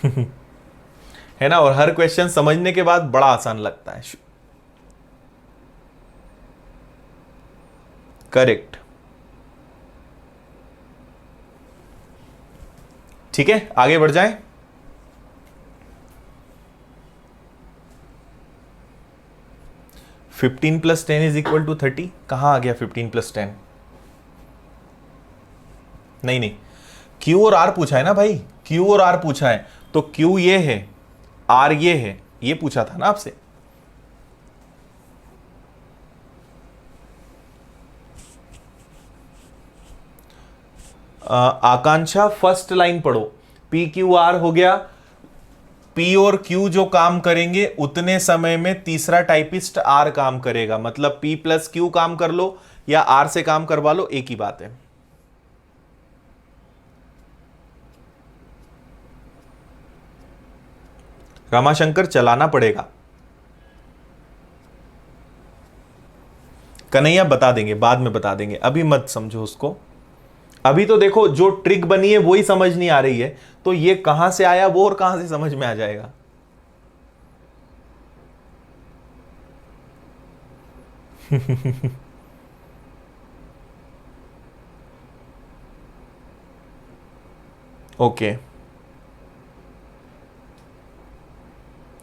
Speaker 1: है ना, और हर क्वेश्चन समझने के बाद बड़ा आसान लगता है। करेक्ट, ठीक है आगे बढ़ जाएं। फिफ्टीन + 10 = 30, कहां आ गया 15 + 10, नहीं Q और R पूछा है ना भाई, क्यू और आर पूछा है, तो क्यू ये है, आर ये है, ये पूछा था ना आपसे। आकांक्षा फर्स्ट लाइन पढ़ो, पी क्यू आर हो गया, पी और क्यू जो काम करेंगे उतने समय में तीसरा टाइपिस्ट आर काम करेगा, मतलब पी प्लस क्यू काम कर लो या आर से काम करवा लो, एक ही बात है। रामाशंकर चलाना पड़ेगा, कन्हैया बता देंगे, बाद में बता देंगे, अभी मत समझो उसको। अभी तो देखो जो ट्रिक बनी है वही समझ नहीं आ रही है, तो ये कहां से आया वो और कहां से समझ में आ जाएगा। ओके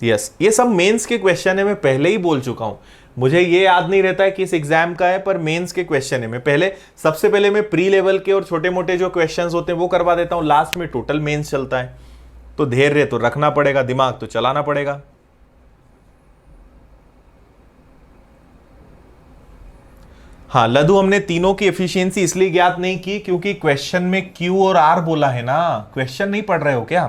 Speaker 1: यस, ये सब मेंस के क्वेश्चन है, मैं पहले ही बोल चुका हूं। मुझे ये याद नहीं रहता है कि इस एग्जाम का है, पर मेंस के क्वेश्चन है। मैं पहले सबसे पहले मैं प्री लेवल के और छोटे मोटे जो क्वेश्चंस होते हैं वो करवा देता हूं, लास्ट में टोटल मेंस चलता है। तो धैर्य तो रखना पड़ेगा, दिमाग तो चलाना पड़ेगा। हाँ लदू, हमने तीनों की एफिशिएंसी इसलिए ज्ञात नहीं की क्योंकि क्वेश्चन में क्यू और आर बोला है ना। क्वेश्चन नहीं पढ़ रहे हो क्या?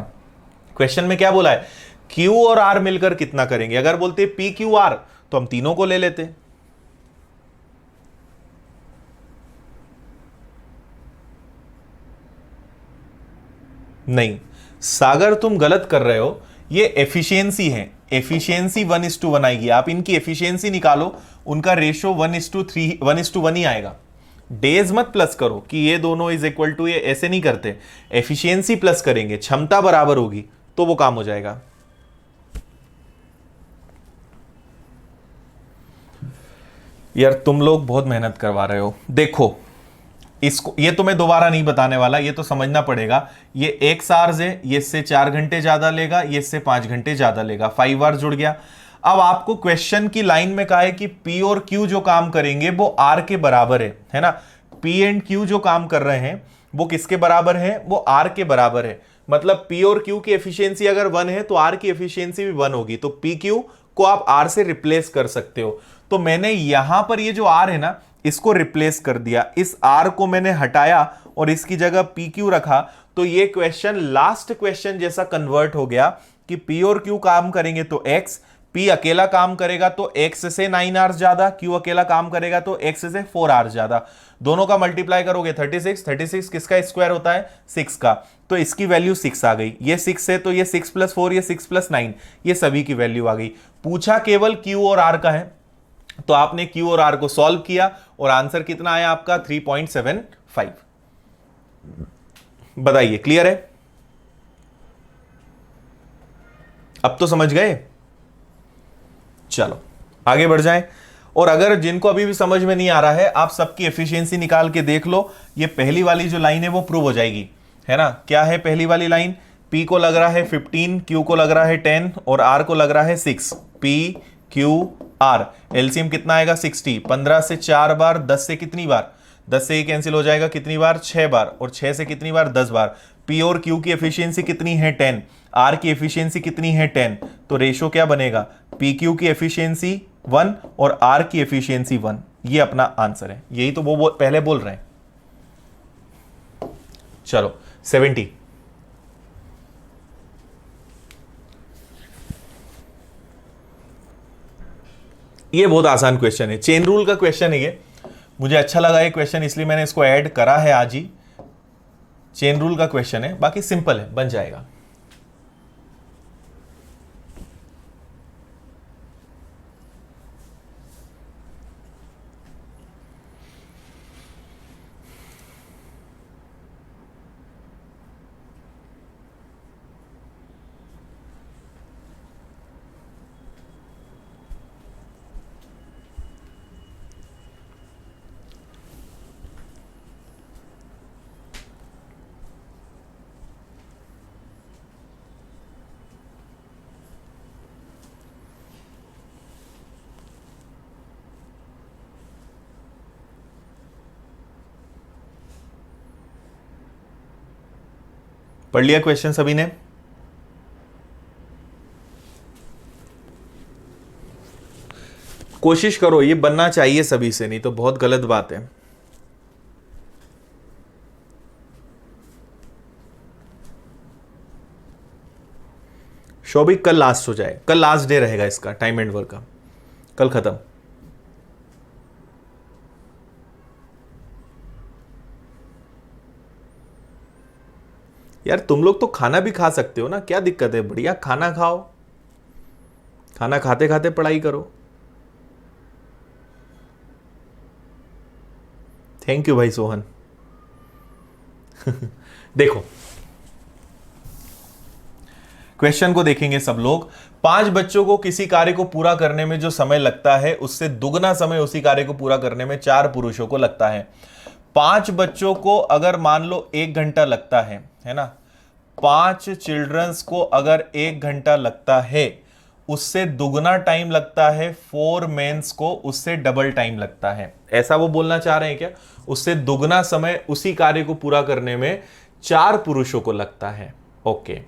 Speaker 1: क्वेश्चन में क्या बोला है, क्यू और आर मिलकर कितना करेंगे। अगर बोलते पी क्यू आर तो हम तीनों को ले लेते। नहीं सागर, तुम गलत कर रहे हो, ये एफिशिएंसी है, एफिशिएंसी 1:1 आएगी। आप इनकी एफिशिएंसी निकालो, उनका रेशो 1:3 1:1 ही आएगा। डेज मत प्लस करो कि ये दोनों इज इक्वल टू, ये ऐसे नहीं करते। एफिशिएंसी प्लस करेंगे, क्षमता बराबर होगी तो वो काम हो जाएगा। यार तुम लोग बहुत मेहनत करवा रहे हो। देखो इसको, ये तो मैं दोबारा नहीं बताने वाला, ये तो समझना पड़ेगा। ये एक्स आर्स है, ये इससे 4 घंटे ज्यादा लेगा, ये इससे 5 घंटे ज्यादा लेगा, 5 आर जुड़ गया। अब आपको क्वेश्चन की लाइन में कहा है कि पी और क्यू जो काम करेंगे वो आर के बराबर है ना। पी एंड क्यू जो काम कर रहे हैं वो किसके बराबर है, वो आर के बराबर है। मतलब पी और क्यू की एफिशिएंसी अगर 1 है तो आर की एफिशिएंसी भी 1 होगी, तो पी क्यू को आप आर से रिप्लेस कर सकते हो। तो मैंने यहां पर ये जो आर है ना, इसको रिप्लेस कर दिया, इस आर को मैंने हटाया और इसकी जगह पी क्यू रखा। तो ये क्वेश्चन लास्ट क्वेश्चन जैसा कन्वर्ट हो गया कि पी और क्यू काम करेंगे तो एक्स, पी अकेला काम करेगा तो एक्स से 9 आवर्स ज्यादा, क्यू अकेला काम करेगा तो एक्स से 4 आवर्स ज्यादा। दोनों का मल्टीप्लाई करोगे 36, 36 किसका स्क्वायर होता है, 6 का, तो इसकी वैल्यू 6 आ गई। ये 6 है तो ये 6 + 4, ये 6 + 9, ये सभी की वैल्यू आ गई। पूछा केवल क्यू और आर का है, तो आपने क्यू और आर को सॉल्व किया और आंसर कितना आया आपका, 3.75। बताइए क्लियर है? अब तो समझ गए। चलो आगे बढ़ जाएं। और अगर जिनको अभी भी समझ में नहीं आ रहा है, आप सबकी एफिशिएंसी निकाल के देख लो। ये पहली वाली जो लाइन है वो प्रूव हो जाएगी, है ना। क्या है पहली वाली लाइन, P को लग रहा है 15, Q को लग रहा है 10 और R को लग रहा है 6। P Q R, एलसीएम कितना आएगा 60। 15 से 4 बार, 10 से कितनी बार, 10 से ये कैंसिल हो जाएगा, कितनी बार 6 बार, और 6 से कितनी बार 10 बार। P और Q की एफिशिएंसी कितनी है 10, R की एफिशिएंसी कितनी है 10, तो रेशो क्या बनेगा, PQ की एफिशिएंसी 1 और R की एफिशिएंसी 1। ये अपना आंसर है, यही तो वो पहले बोल रहे हैं। चलो 70। ये बहुत आसान क्वेश्चन है, चेन रूल का क्वेश्चन है ये। मुझे अच्छा लगा ये क्वेश्चन, इसलिए मैंने इसको ऐड करा है आज ही। चेन रूल का क्वेश्चन है, बाकी सिंपल है, बन जाएगा। पढ़ लिया क्वेश्चन सभी ने? कोशिश करो, ये बनना चाहिए सभी से, नहीं तो बहुत गलत बात है। शोभिक कल लास्ट हो जाए, कल लास्ट डे रहेगा इसका टाइम एंड वर्क का, कल खत्म। यार तुम लोग तो खाना भी खा सकते हो ना, क्या दिक्कत है? बढ़िया खाना खाओ, खाना खाते खाते पढ़ाई करो। थैंक यू भाई सोहन। देखो क्वेश्चन को देखेंगे सब लोग। 5 बच्चों को किसी कार्य को पूरा करने में जो समय लगता है उससे दुगना समय उसी कार्य को पूरा करने में 4 पुरुषों को लगता है। 5 बच्चों को अगर मान लो 1 घंटा लगता है ना, 5 चिल्ड्रंस को अगर 1 घंटा लगता है, उससे दुगना टाइम लगता है 4 मेंस को, उससे डबल टाइम लगता है। ऐसा वो बोलना चाह रहे हैं क्या? उससे दुगना समय उसी कार्य को पूरा करने में 4 पुरुषों को लगता है। ओके,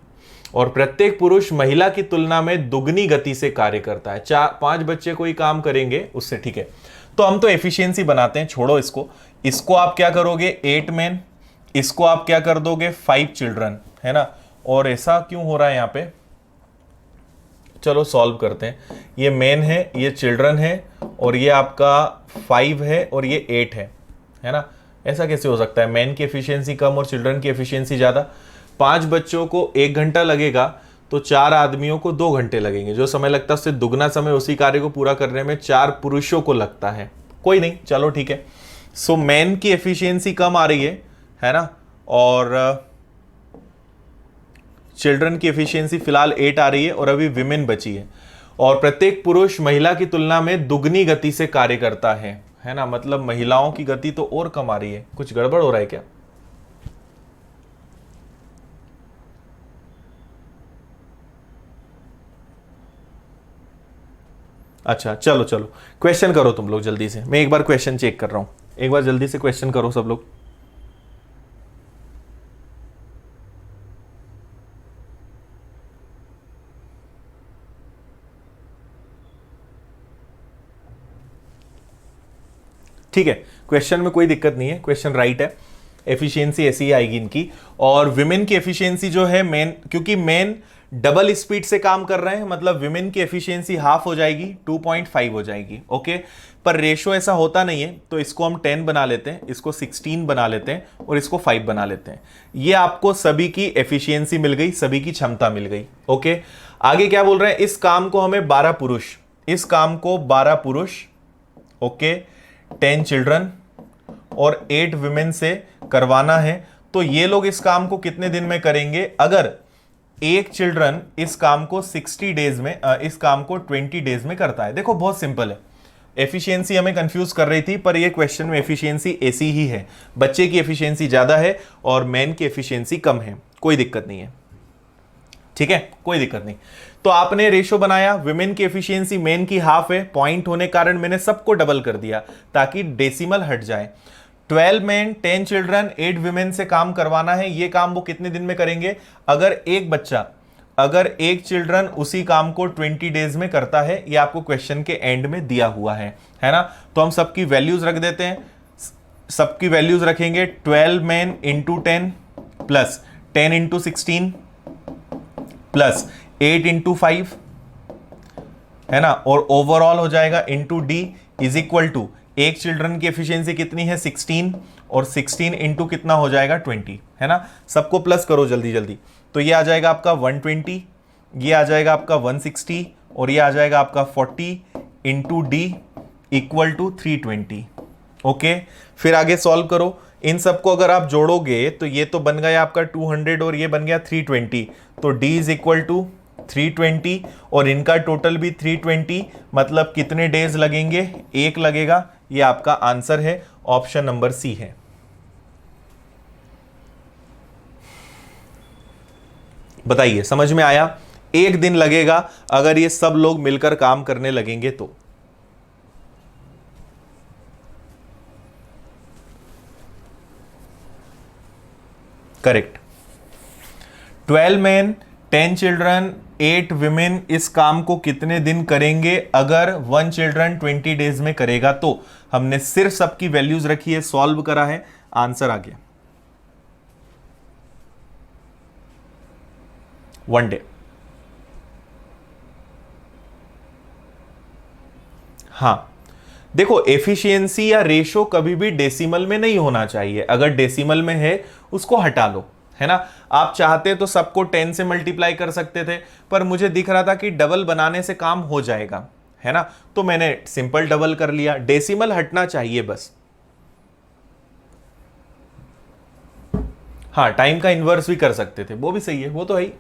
Speaker 1: और प्रत्येक पुरुष महिला की तुलना में दुगनी गति से कार्य करता है। 5 बच्चे कोई काम करेंगे उससे, ठीक है। तो हम तो एफिशिएंसी बनाते हैं, छोड़ो इसको। इसको आप क्या करोगे? 8 मैन, इसको आप क्या कर दोगे? 5 चिल्ड्रन, है ना। और ऐसा क्यों हो रहा है यहां पे? चलो सॉल्व करते हैं। ये मैन है, ये चिल्ड्रन है, और ये आपका 5 है और ये 8 है ना। ऐसा कैसे हो सकता है? मैन की एफिशिएंसी कम और चिल्ड्रन की एफिशिएंसी ज्यादा। 5 बच्चों को 1 घंटा लगेगा तो 4 आदमियों को 2 घंटे लगेंगे। जो समय लगता है उससे दुगना समय उसी कार्य को पूरा करने में 4 पुरुषों को लगता है। कोई नहीं, चलो ठीक है। सो मैन की एफिशिएंसी कम आ रही है ना, और चिल्ड्रन की एफिशिएंसी फिलहाल 8 आ रही है, और अभी विमेन बची है। और प्रत्येक पुरुष महिला की तुलना में दुगनी गति से कार्य करता है ना। मतलब महिलाओं की गति तो और कम आ रही है। कुछ गड़बड़ हो रहा है क्या? अच्छा चलो चलो, क्वेश्चन करो तुम लोग जल्दी से। मैं एक बार क्वेश्चन चेक कर रहा हूं, एक बार जल्दी से क्वेश्चन करो सब लोग। ठीक है, क्वेश्चन में कोई दिक्कत नहीं है, क्वेश्चन राइट है। एफिशिएंसी ऐसी ही आएगी इनकी। और विमेन की एफिशिएंसी जो है मेन, क्योंकि मेन डबल स्पीड से काम कर रहे हैं, मतलब विमेन की एफिशिएंसी हाफ हो जाएगी, 2.5 हो जाएगी। ओके, पर रेशो ऐसा होता नहीं है, तो इसको हम 10 बना लेते हैं, इसको 16 बना लेते हैं, और इसको 5 बना लेते हैं। ये आपको सभी की एफिशिएंसी मिल गई, सभी की क्षमता मिल गई। ओके, आगे क्या बोल रहे हैं? इस काम को हमें 12 पुरुष, इस काम को 12 पुरुष, ओके, 10 चिल्ड्रन और 8 विमेन से करवाना है। तो ये लोग इस काम को कितने दिन में करेंगे? अगर एक चिल्ड्रन इस काम को 60 डेज में, इस काम को 20 डेज में करता है। देखो बहुत सिंपल है। एफिशिएंसी हमें कंफ्यूज कर रही थी, पर ये क्वेश्चन में एफिशिएंसी ऐसी ही है। बच्चे की एफिशिएंसी ज्यादा है और मैन की एफिशिएंसी कम है, कोई दिक्कत नहीं है। ठीक है, कोई दिक्कत नहीं। तो आपने रेशो बनाया, विमेन की एफिशिएंसी मेन की हाफ है, पॉइंट होने कारण मैंने सबको डबल कर दिया ताकि डेसिमल हट जाए। 12 मैन 10 चिल्ड्रन 8 विमेन से काम करवाना है। ये काम वो कितने दिन में करेंगे? अगर एक बच्चा, अगर एक चिल्ड्रन उसी काम को 20 डेज में करता है। ये आपको क्वेश्चन के एंड में दिया हुआ है ना। तो हम सबकी वैल्यूज रख देते हैं, सबकी वैल्यूज रखेंगे। 12 man into 10 plus 10 into 16 plus 8 into 5, है ना, और ओवरऑल हो जाएगा into D is equal to, एक चिल्ड्रन की एफिशिएंसी कितनी है? 16, और 16 इंटू कितना हो जाएगा? 20, है ना। सबको प्लस करो जल्दी जल्दी। तो ये आ जाएगा आपका 120, ये आ जाएगा आपका 160, और ये आ जाएगा आपका 40 into D equal to 320। Okay, फिर आगे सॉल्व करो। इन सबको अगर आप जोड़ोगे तो ये तो बन गया आपका 200 और ये बन गया 320। तो d इज इक्वल टू 320 और इनका टोटल भी 320, मतलब कितने डेज लगेंगे? एक लगेगा। ये आपका आंसर है, ऑप्शन नंबर सी है। बताइए समझ में आया? एक दिन लगेगा अगर ये सब लोग मिलकर काम करने लगेंगे तो। करेक्ट। 12 मैन 10 चिल्ड्रन 8 विमेन इस काम को कितने दिन करेंगे अगर 1 चिल्ड्रन 20 डेज में करेगा? तो हमने सिर्फ सबकी वैल्यूज रखी है, सॉल्व करा है, आंसर आ गया 1 डे। हां देखो, एफिशिएंसी या रेशो कभी भी डेसिमल में नहीं होना चाहिए, अगर डेसिमल में है उसको हटा लो, है ना। आप चाहते तो सबको 10 से मल्टीप्लाई कर सकते थे, पर मुझे दिख रहा था कि डबल बनाने से काम हो जाएगा, है ना, तो मैंने सिंपल डबल कर लिया। डेसिमल हटना चाहिए बस। हाँ, टाइम का इन्वर्स भी कर सकते थे, वो भी सही है, वो तो है ही।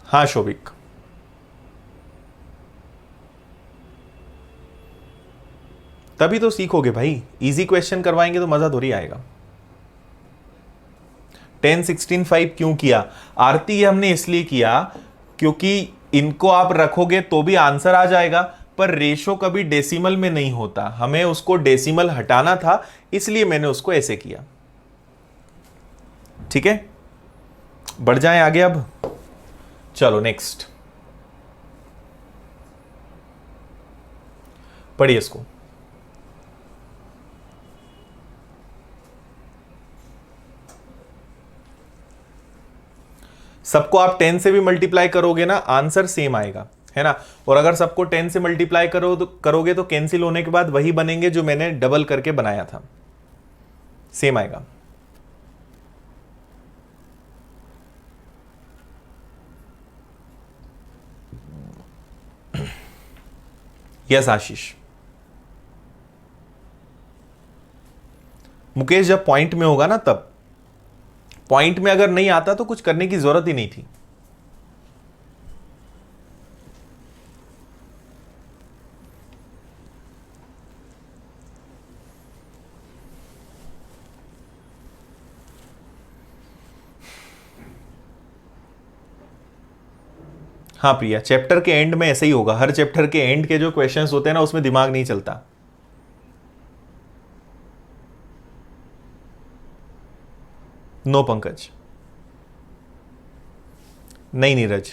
Speaker 1: हाँ शोभिक, तभी तो सीखोगे भाई, इजी क्वेश्चन करवाएंगे तो मजा थोड़ी आएगा। 10 16 5 क्यों किया आरती? ये हमने इसलिए किया क्योंकि इनको आप रखोगे तो भी आंसर आ जाएगा, पर रेशो कभी डेसिमल में नहीं होता, हमें उसको डेसिमल हटाना था, इसलिए मैंने उसको ऐसे किया। ठीक है, बढ़ जाएं आगे अब। चलो नेक्स्ट पढ़िए इसको। सबको आप 10 से भी मल्टीप्लाई करोगे ना, आंसर सेम आएगा, है ना। और अगर सबको 10 से मल्टीप्लाई करोगे तो कैंसिल होने के बाद वही बनेंगे जो मैंने डबल करके बनाया था, सेम आएगा। यस आशीष। मुकेश जब पॉइंट में होगा ना तब, पॉइंट में अगर नहीं आता तो कुछ करने की जरूरत ही नहीं थी। हाँ प्रिया, चैप्टर के एंड में ऐसे ही होगा, हर चैप्टर के एंड के जो क्वेश्चंस होते हैं ना उसमें दिमाग नहीं चलता। नो पंकज, नहीं नीरज।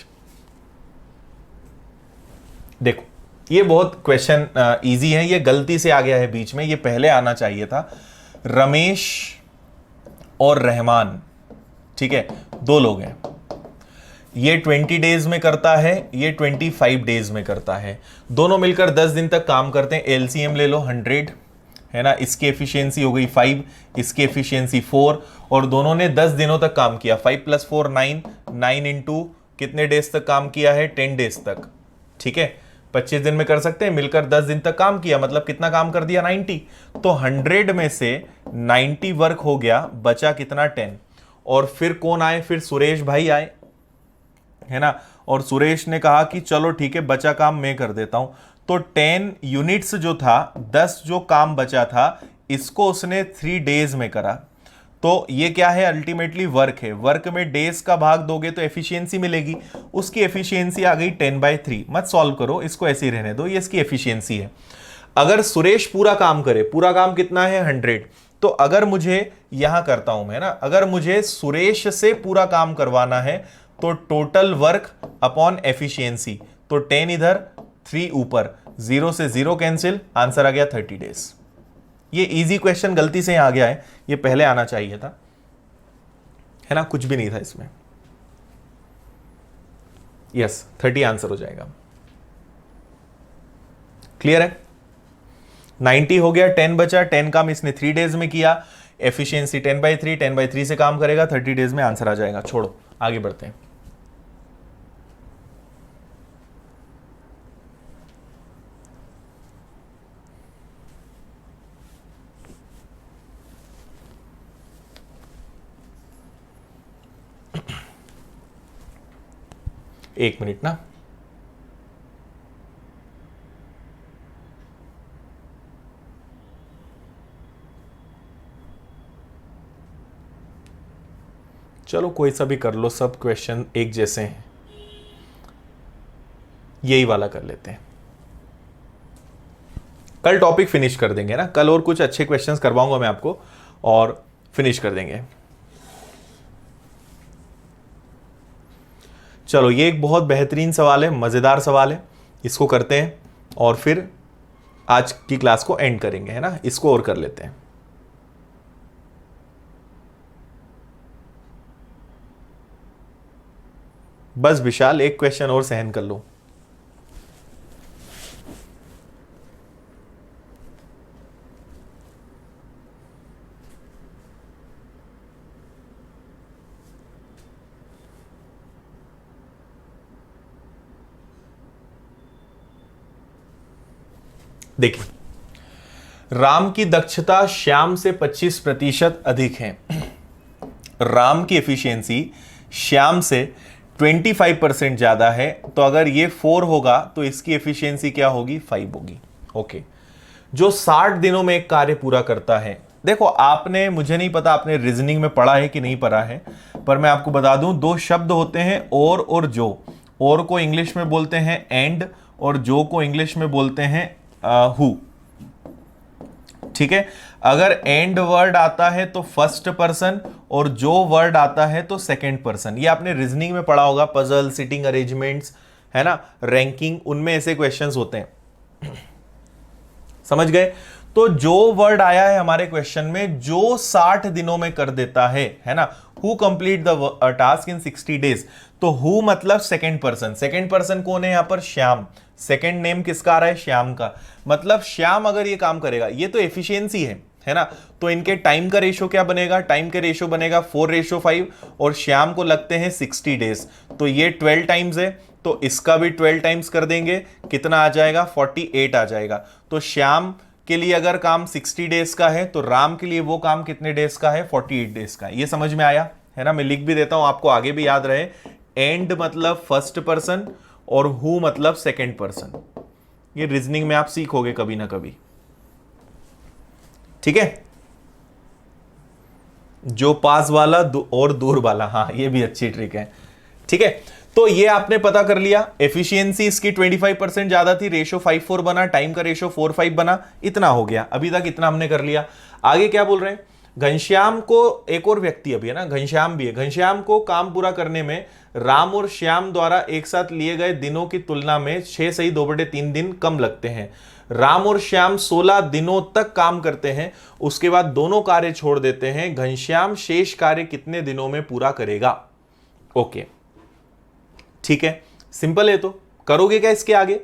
Speaker 1: देखो ये बहुत क्वेश्चन इजी है, ये गलती से आ गया है बीच में, ये पहले आना चाहिए था। रमेश और रहमान, ठीक है, दो लोग हैं, ये 20 डेज में करता है, ये 25 डेज में करता है, दोनों मिलकर 10 दिन तक काम करते हैं। एलसीएम ले लो 100, है ना, इसकी एफिशिएंसी हो गई 5, इसकी एफिशिएंसी 4, और दोनों ने 10 दिनों तक काम किया। 5 + 4 9, 9 इंटू कितने डेज तक काम किया है? 10 डेज तक, ठीक है, 25 दिन में कर सकते हैं, मिलकर 10 दिन तक काम किया, मतलब कितना काम कर दिया? 90। तो 100 में से 90 वर्क हो गया, बचा कितना? 10। और फिर कौन आए? फिर सुरेश भाई आए, है ना, और सुरेश ने कहा कि चलो ठीक है, बचा काम मैं कर देता हूं। तो 10 यूनिट्स जो था, 10 जो काम बचा था, इसको उसने 3 डेज में करा। तो ये क्या है? अल्टीमेटली वर्क है। वर्क में डेज का भाग दोगे तो एफिशिएंसी मिलेगी, उसकी एफिशिएंसी आ गई 10/3। मत सॉल्व करो, इसको ऐसे ही रहने दो, ये इसकी एफिशिएंसी है। अगर सुरेश पूरा काम करे, पूरा काम कितना है? 100। तो अगर मुझे यहां करता हूं मैं ना, अगर मुझे सुरेश से पूरा काम करवाना है तो टोटल वर्क अपॉन एफिशिएंसी, तो 10 इधर 3 ऊपर, 0 से 0 कैंसिल, आंसर आ गया 30 डेज। ये इजी क्वेश्चन गलती से आ गया है, ये पहले आना चाहिए था, है ना, कुछ भी नहीं था इसमें। यस 30 आंसर हो जाएगा। क्लियर है? 90 हो गया, 10 बचा, 10 काम इसने 3 डेज में किया, एफिशिएंसी 10/3, 10/3 से काम करेगा, 30 डेज में आंसर आ जाएगा। छोड़ो, आगे बढ़ते हैं। एक मिनट ना, चलो कोई सा भी कर लो, सब क्वेश्चन एक जैसे हैं, यही वाला कर लेते हैं। कल टॉपिक फिनिश कर देंगे ना, कल और कुछ अच्छे क्वेश्चंस करवाऊंगा मैं आपको और फिनिश कर देंगे। चलो ये एक बहुत बेहतरीन सवाल है, मजेदार सवाल है, इसको करते हैं और फिर आज की क्लास को एंड करेंगे, है ना। इसको और कर लेते हैं। बस विशाल एक क्वेश्चन और सहन कर लो। देखिए, राम की दक्षता श्याम से 25% अधिक है। राम की एफिशिएंसी श्याम से 25% ज्यादा है, तो अगर ये 4 होगा तो इसकी एफिशिएंसी क्या होगी, 5 होगी। ओके, जो 60 दिनों में एक कार्य पूरा करता है। देखो, आपने, मुझे नहीं पता आपने रीजनिंग में पढ़ा है कि नहीं पढ़ा है, पर मैं आपको बता दूं, दो शब्द होते हैं और जो। और को इंग्लिश में बोलते हैं एंड, और जो को इंग्लिश में बोलते हैं हु। ठीक है, अगर एंड वर्ड आता है तो फर्स्ट पर्सन, और जो वर्ड आता है तो सेकंड पर्सन। ये आपने रीजनिंग में पढ़ा होगा, पजल, सिटिंग अरेंजमेंट्स, है ना, रैंकिंग, उनमें ऐसे क्वेश्चंस होते हैं। समझ गए। तो जो वर्ड आया है हमारे क्वेश्चन में, जो 60 दिनों में कर देता है ना, who complete the task in 60 days. तो हु मतलब सेकंड पर्सन। सेकंड पर्सन कौन है यहां पर, श्याम। सेकंड नेम किसका आ रहा है, श्याम का। मतलब श्याम अगर ये काम करेगा, ये तो एफिशिएंसी है ना, तो इनके टाइम का रेशो क्या बनेगा, टाइम का रेशो बनेगा 4:5, और श्याम को लगते हैं 60 डेज, तो ये 12 टाइम्स है, तो इसका भी 12 टाइम्स कर देंगे, कितना आ जाएगा, 48 आ जाएगा। तो श्याम के लिए अगर काम 60 डेज का है, तो राम के लिए वो काम कितने डेज का है, 48 डेज का है। ये समझ में आया, है ना। मैं लिख भी देता हूं, आपको आगे भी याद रहे। एंड मतलब फर्स्ट पर्सन और हु मतलब सेकंड पर्सन। ये रीजनिंग में आप सीखोगे कभी ना कभी, ठीक है। जो पास वाला और दूर वाला, हाँ ये भी अच्छी ट्रिक है, ठीक है। तो ये आपने पता कर लिया, एफिशिएंसी इसकी 25% ज्यादा थी, रेशो 5:4 बना, टाइम का रेशो 4:5 बना, इतना हो गया। अभी तक इतना हमने कर लिया। आगे क्या बोल रहे हैं, घनश्याम को, एक और व्यक्ति अभी है ना, घनश्याम भी है। घनश्याम को काम पूरा करने में राम और श्याम द्वारा एक साथ लिए गए दिनों की तुलना में 6 सही 2/3 दिन कम लगते हैं। राम और श्याम 16 दिनों तक काम करते हैं, उसके बाद दोनों कार्य छोड़ देते हैं। घनश्याम शेष कार्य कितने दिनों में पूरा करेगा। ओके, ठीक है, सिंपल है। तो करोगे क्या इसके आगे,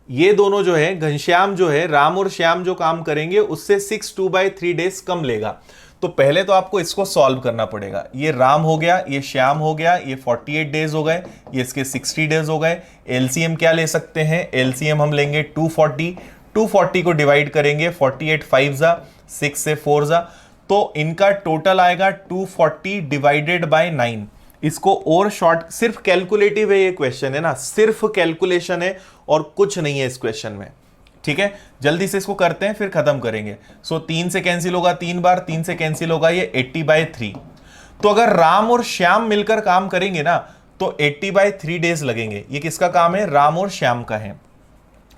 Speaker 1: ये दोनों जो है, घनश्याम जो है, राम और श्याम जो काम करेंगे उससे 6 2/3 डेज कम लेगा। तो पहले तो आपको इसको सॉल्व करना पड़ेगा। ये राम हो गया, ये श्याम हो गया, ये 48 डेज हो गए, ये इसके 60 डेज हो गए। एलसीएम क्या ले सकते हैं, एलसीएम हम लेंगे 240। 240 को डिवाइड करेंगे, 48 5 जा, 6 से 4 जा, तो इनका टोटल आएगा 240 डिवाइडेड बाय 9। इसको और शॉर्ट, सिर्फ कैलकुलेटिव है ये क्वेश्चन, है ना, सिर्फ कैलकुलेशन है और कुछ नहीं है इस क्वेश्चन में, ठीक है। जल्दी से इसको करते हैं फिर खत्म करेंगे। सो 3 से कैंसिल होगा 3 बार, 3 से कैंसिल होगा ये 80/3। तो अगर राम और श्याम मिलकर काम करेंगे ना, तो 80/3 डेज लगेंगे। ये किसका काम है, राम और श्याम का है।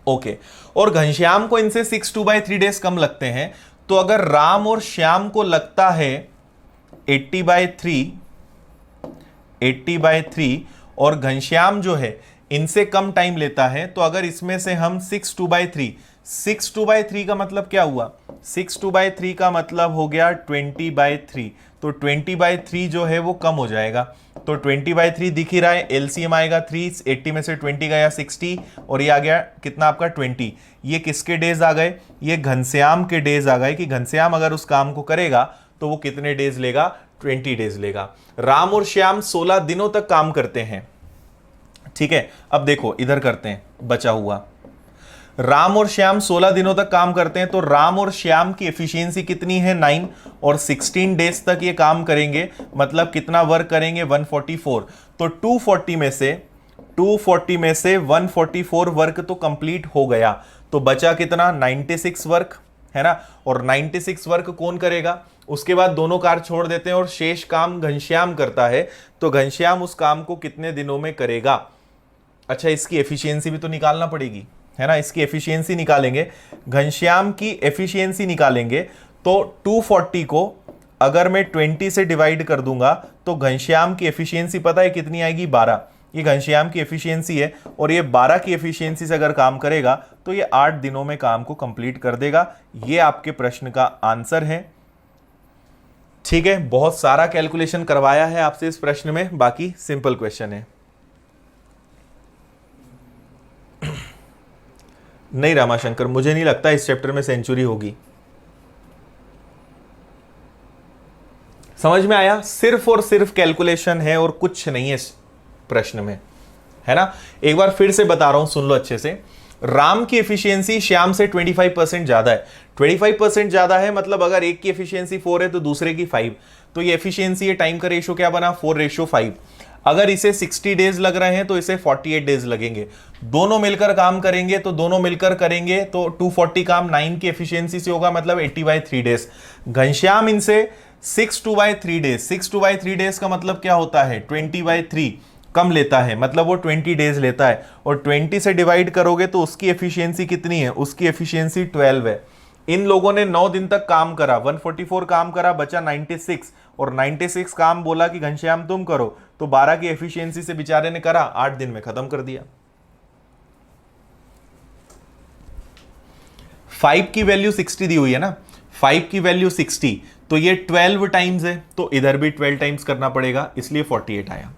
Speaker 1: ओके, और घनश्याम को इनसे 6 2/3 डेज कम लगते हैं। तो अगर राम और श्याम को लगता है 80/3 और घनश्याम जो है इनसे कम टाइम लेता है, तो अगर इसमें से हम 6 2/3 का मतलब क्या हुआ, 6 2/3 का मतलब हो गया 20/3। तो 20/3 जो है वो कम हो जाएगा। तो 20/3 दिख ही रहा है, एलसीएम आएगा 3, 80 में से 20 गया 60, और ये आ गया कितना आपका 20। ये किसके डेज आ गए, ये घनश्याम के डेज आ गए, कि घनश्याम अगर उस काम को करेगा तो वो कितने डेज लेगा, 20 डेज लेगा। राम और श्याम 16 दिनों तक काम करते हैं, ठीक है। अब देखो इधर करते हैं, बचा हुआ राम और श्याम 16 दिनों तक काम करते हैं, तो राम और श्याम की एफिशिएंसी कितनी है, 9, और 16 डेज तक ये काम करेंगे, मतलब कितना वर्क करेंगे, 144। तो 240 में से 144 वर्क तो कंप्लीट हो गया, तो बचा कितना, 96 वर्क, है ना। और 96 वर्क कौन करेगा, उसके बाद दोनों कार्य छोड़ देते हैं और शेष काम घनश्याम करता है। तो घनश्याम उस काम को कितने दिनों में करेगा। अच्छा, इसकी एफिशिएंसी भी तो निकालना पड़ेगी, है ना, इसकी एफिशिएंसी निकालेंगे, घनश्याम की एफिशिएंसी निकालेंगे, तो 240 को अगर मैं 20 से डिवाइड कर दूंगा तो घनश्याम की एफिशिएंसी पता है कितनी आएगी, 12। ये घनश्याम की एफिशिएंसी है और ये 12 की एफिशिएंसी से अगर काम करेगा तो ये 8 दिनों में काम को कंप्लीट कर देगा। ये आपके प्रश्न का आंसर है। ठीक है, बहुत सारा कैलकुलेशन करवाया है आपसे इस प्रश्न में, बाकी सिंपल क्वेश्चन है। नहीं रामाशंकर, मुझे नहीं लगता इस चैप्टर में सेंचुरी होगी। समझ में आया, सिर्फ और सिर्फ कैलकुलेशन है और कुछ नहीं है इस प्रश्न में, है ना। एक बार फिर से बता रहा हूं, सुन लो अच्छे से। राम की एफिशिएंसी श्याम से 25% ज्यादा है। 25% ज्यादा है मतलब अगर एक की एफिशिएंसी 4 है तो दूसरे की 5, तो ये एफिशिएंसी, ये टाइम का रेशियो क्या बना, 4:5। अगर इसे 60 डेज लग रहे हैं तो इसे 48 डेज लगेंगे। दोनों मिलकर काम करेंगे तो दोनों मिलकर करेंगे तो 240 काम 9 की एफिशिएंसी से होगा, मतलब 80/3 डेज। घनश्याम इनसे 62/3 डेज, 62/3 डेज का मतलब क्या होता है, 20/3 कम लेता है, मतलब वो 20 डेज लेता है। और 20 से डिवाइड करोगे तो उसकी एफिशिएंसी कितनी है, उसकी एफिशिएंसी 12 है। इन लोगों ने 9 दिन तक काम करा, 144 काम करा, बचा 96, और 96 काम बोला कि घनश्याम तुम करो, तो 12 की एफिशिएंसी से बेचारे ने करा, 8 दिन में खत्म कर दिया। 5 की वैल्यू 60 दी हुई है ना, 5 की वैल्यू 60, तो ये 12 टाइम्स है, तो इधर भी 12 टाइम्स करना पड़ेगा, इसलिए 48 आया।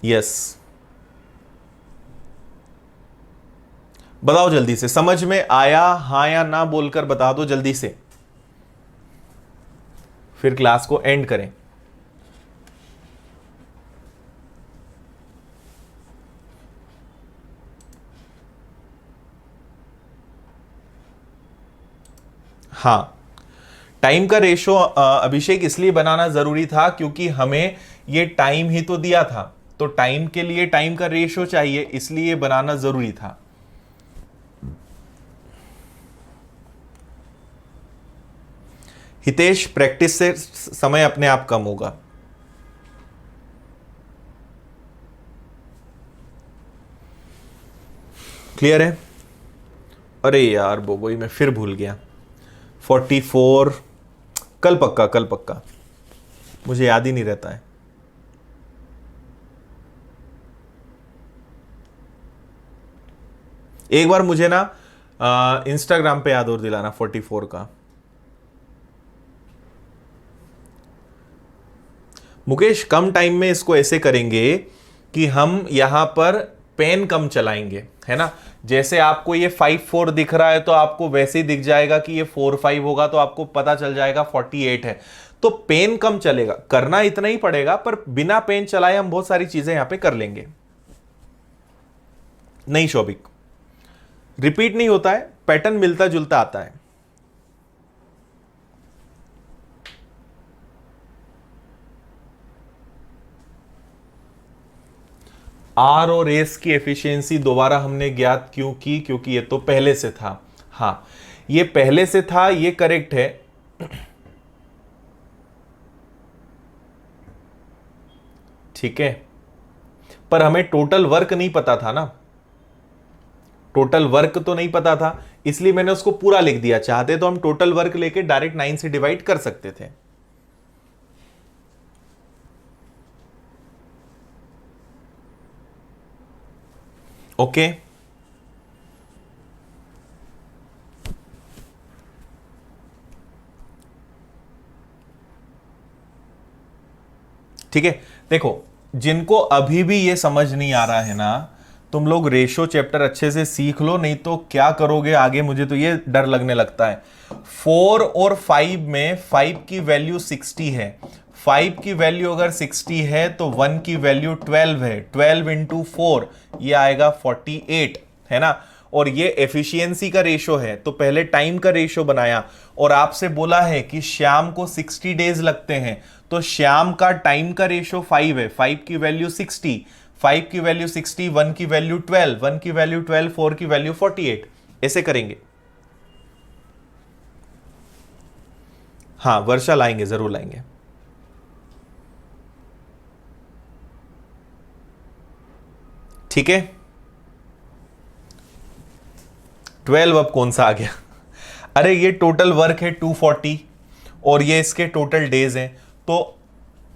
Speaker 1: यस, बताओ जल्दी से, समझ में आया हां या ना बोलकर बता दो जल्दी से, फिर क्लास को एंड करें। हाँ, टाइम का रेशो अभिषेक इसलिए बनाना जरूरी था क्योंकि हमें ये टाइम ही तो दिया था, तो टाइम के लिए टाइम का रेशो चाहिए, इसलिए बनाना जरूरी था। हितेश, प्रैक्टिस से समय अपने आप कम होगा। क्लियर है? अरे यार बोबोई, मैं फिर भूल गया। 44 कल पक्का, कल पक्का, मुझे याद ही नहीं रहता है। एक बार मुझे ना इंस्टाग्राम पे याद और दिलाना 44 का। मुकेश, कम टाइम में इसको ऐसे करेंगे कि हम यहां पर पेन कम चलाएंगे, है ना। जैसे आपको ये 5-4 दिख रहा है तो आपको वैसे ही दिख जाएगा कि ये 4-5 होगा, तो आपको पता चल जाएगा 48 है। तो पेन कम चलेगा, करना इतना ही पड़ेगा, पर बिना पेन चलाए हम बहुत सारी चीजें यहां पे कर लेंगे। नहीं शौभिक, रिपीट नहीं होता है, पैटर्न मिलता जुलता आता है। आर और एस की एफिशिएंसी दोबारा हमने ज्ञात क्यों की, क्योंकि ये तो पहले से था। हाँ, ये पहले से था, ये करेक्ट है। ठीक है, पर हमें टोटल वर्क नहीं पता था ना, टोटल वर्क तो नहीं पता था, इसलिए मैंने उसको पूरा लिख दिया। चाहते तो हम टोटल वर्क लेके डायरेक्ट 9 से डिवाइड कर सकते थे। ओके, ठीक है। देखो, जिनको अभी भी ये समझ नहीं आ रहा है ना, तुम लोग रेशो चैप्टर अच्छे से सीख लो, नहीं तो क्या करोगे आगे, मुझे तो ये डर लगने लगता है। 4 और 5 में 5 की वैल्यू 60 है, 5 की वैल्यू अगर 60 है तो 1 की वैल्यू 12 है, 12 इंटू 4 ये आएगा 48, है ना। और ये एफिशिएंसी का रेशो है, तो पहले टाइम का रेशो बनाया, और आपसे बोला है कि श्याम को 60 डेज लगते हैं, तो श्याम का टाइम का रेशो 5 है, 5 की वैल्यू 60, 5 की वैल्यू 60, 1 की वैल्यू 12, 1 की वैल्यू 12, 4 की वैल्यू 48, ऐसे करेंगे। हाँ, वर्षा लाएंगे, जरूर लाएंगे। ठीक है, 12 अब कौन सा आ गया? अरे ये टोटल वर्क है 240 और ये इसके टोटल डेज हैं, तो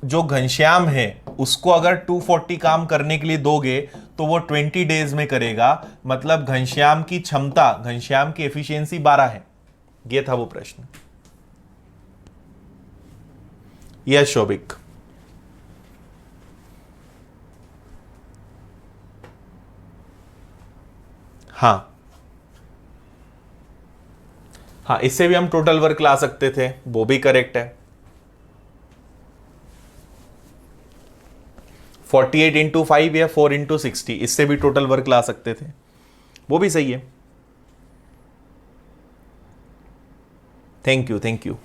Speaker 1: जो घनश्याम है उसको अगर 240 काम करने के लिए दोगे तो वो 20 डेज में करेगा, मतलब घनश्याम की क्षमता, घनश्याम की एफिशिएंसी 12 है। ये था वो प्रश्न। यस शोभिक। हाँ हाँ, इससे भी हम टोटल वर्क ला सकते थे, वो भी करेक्ट है। 48 इंटू 5 या 4 इंटू 60, इससे भी टोटल वर्क ला सकते थे, वो भी सही है। Thank you thank you.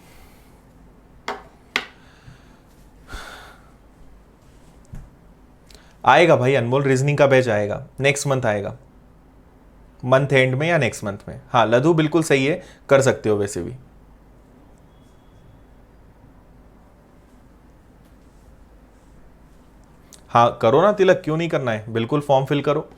Speaker 1: आएगा भाई अनमोल, रीजनिंग का बैच आएगा, नेक्स्ट मंथ आएगा, मंथ एंड में या नेक्स्ट मंथ में। हाँ लधु बिल्कुल सही है, कर सकते हो वैसे भी। हाँ करो ना तिलक, क्यों नहीं करना है, बिल्कुल फॉर्म फिल करो।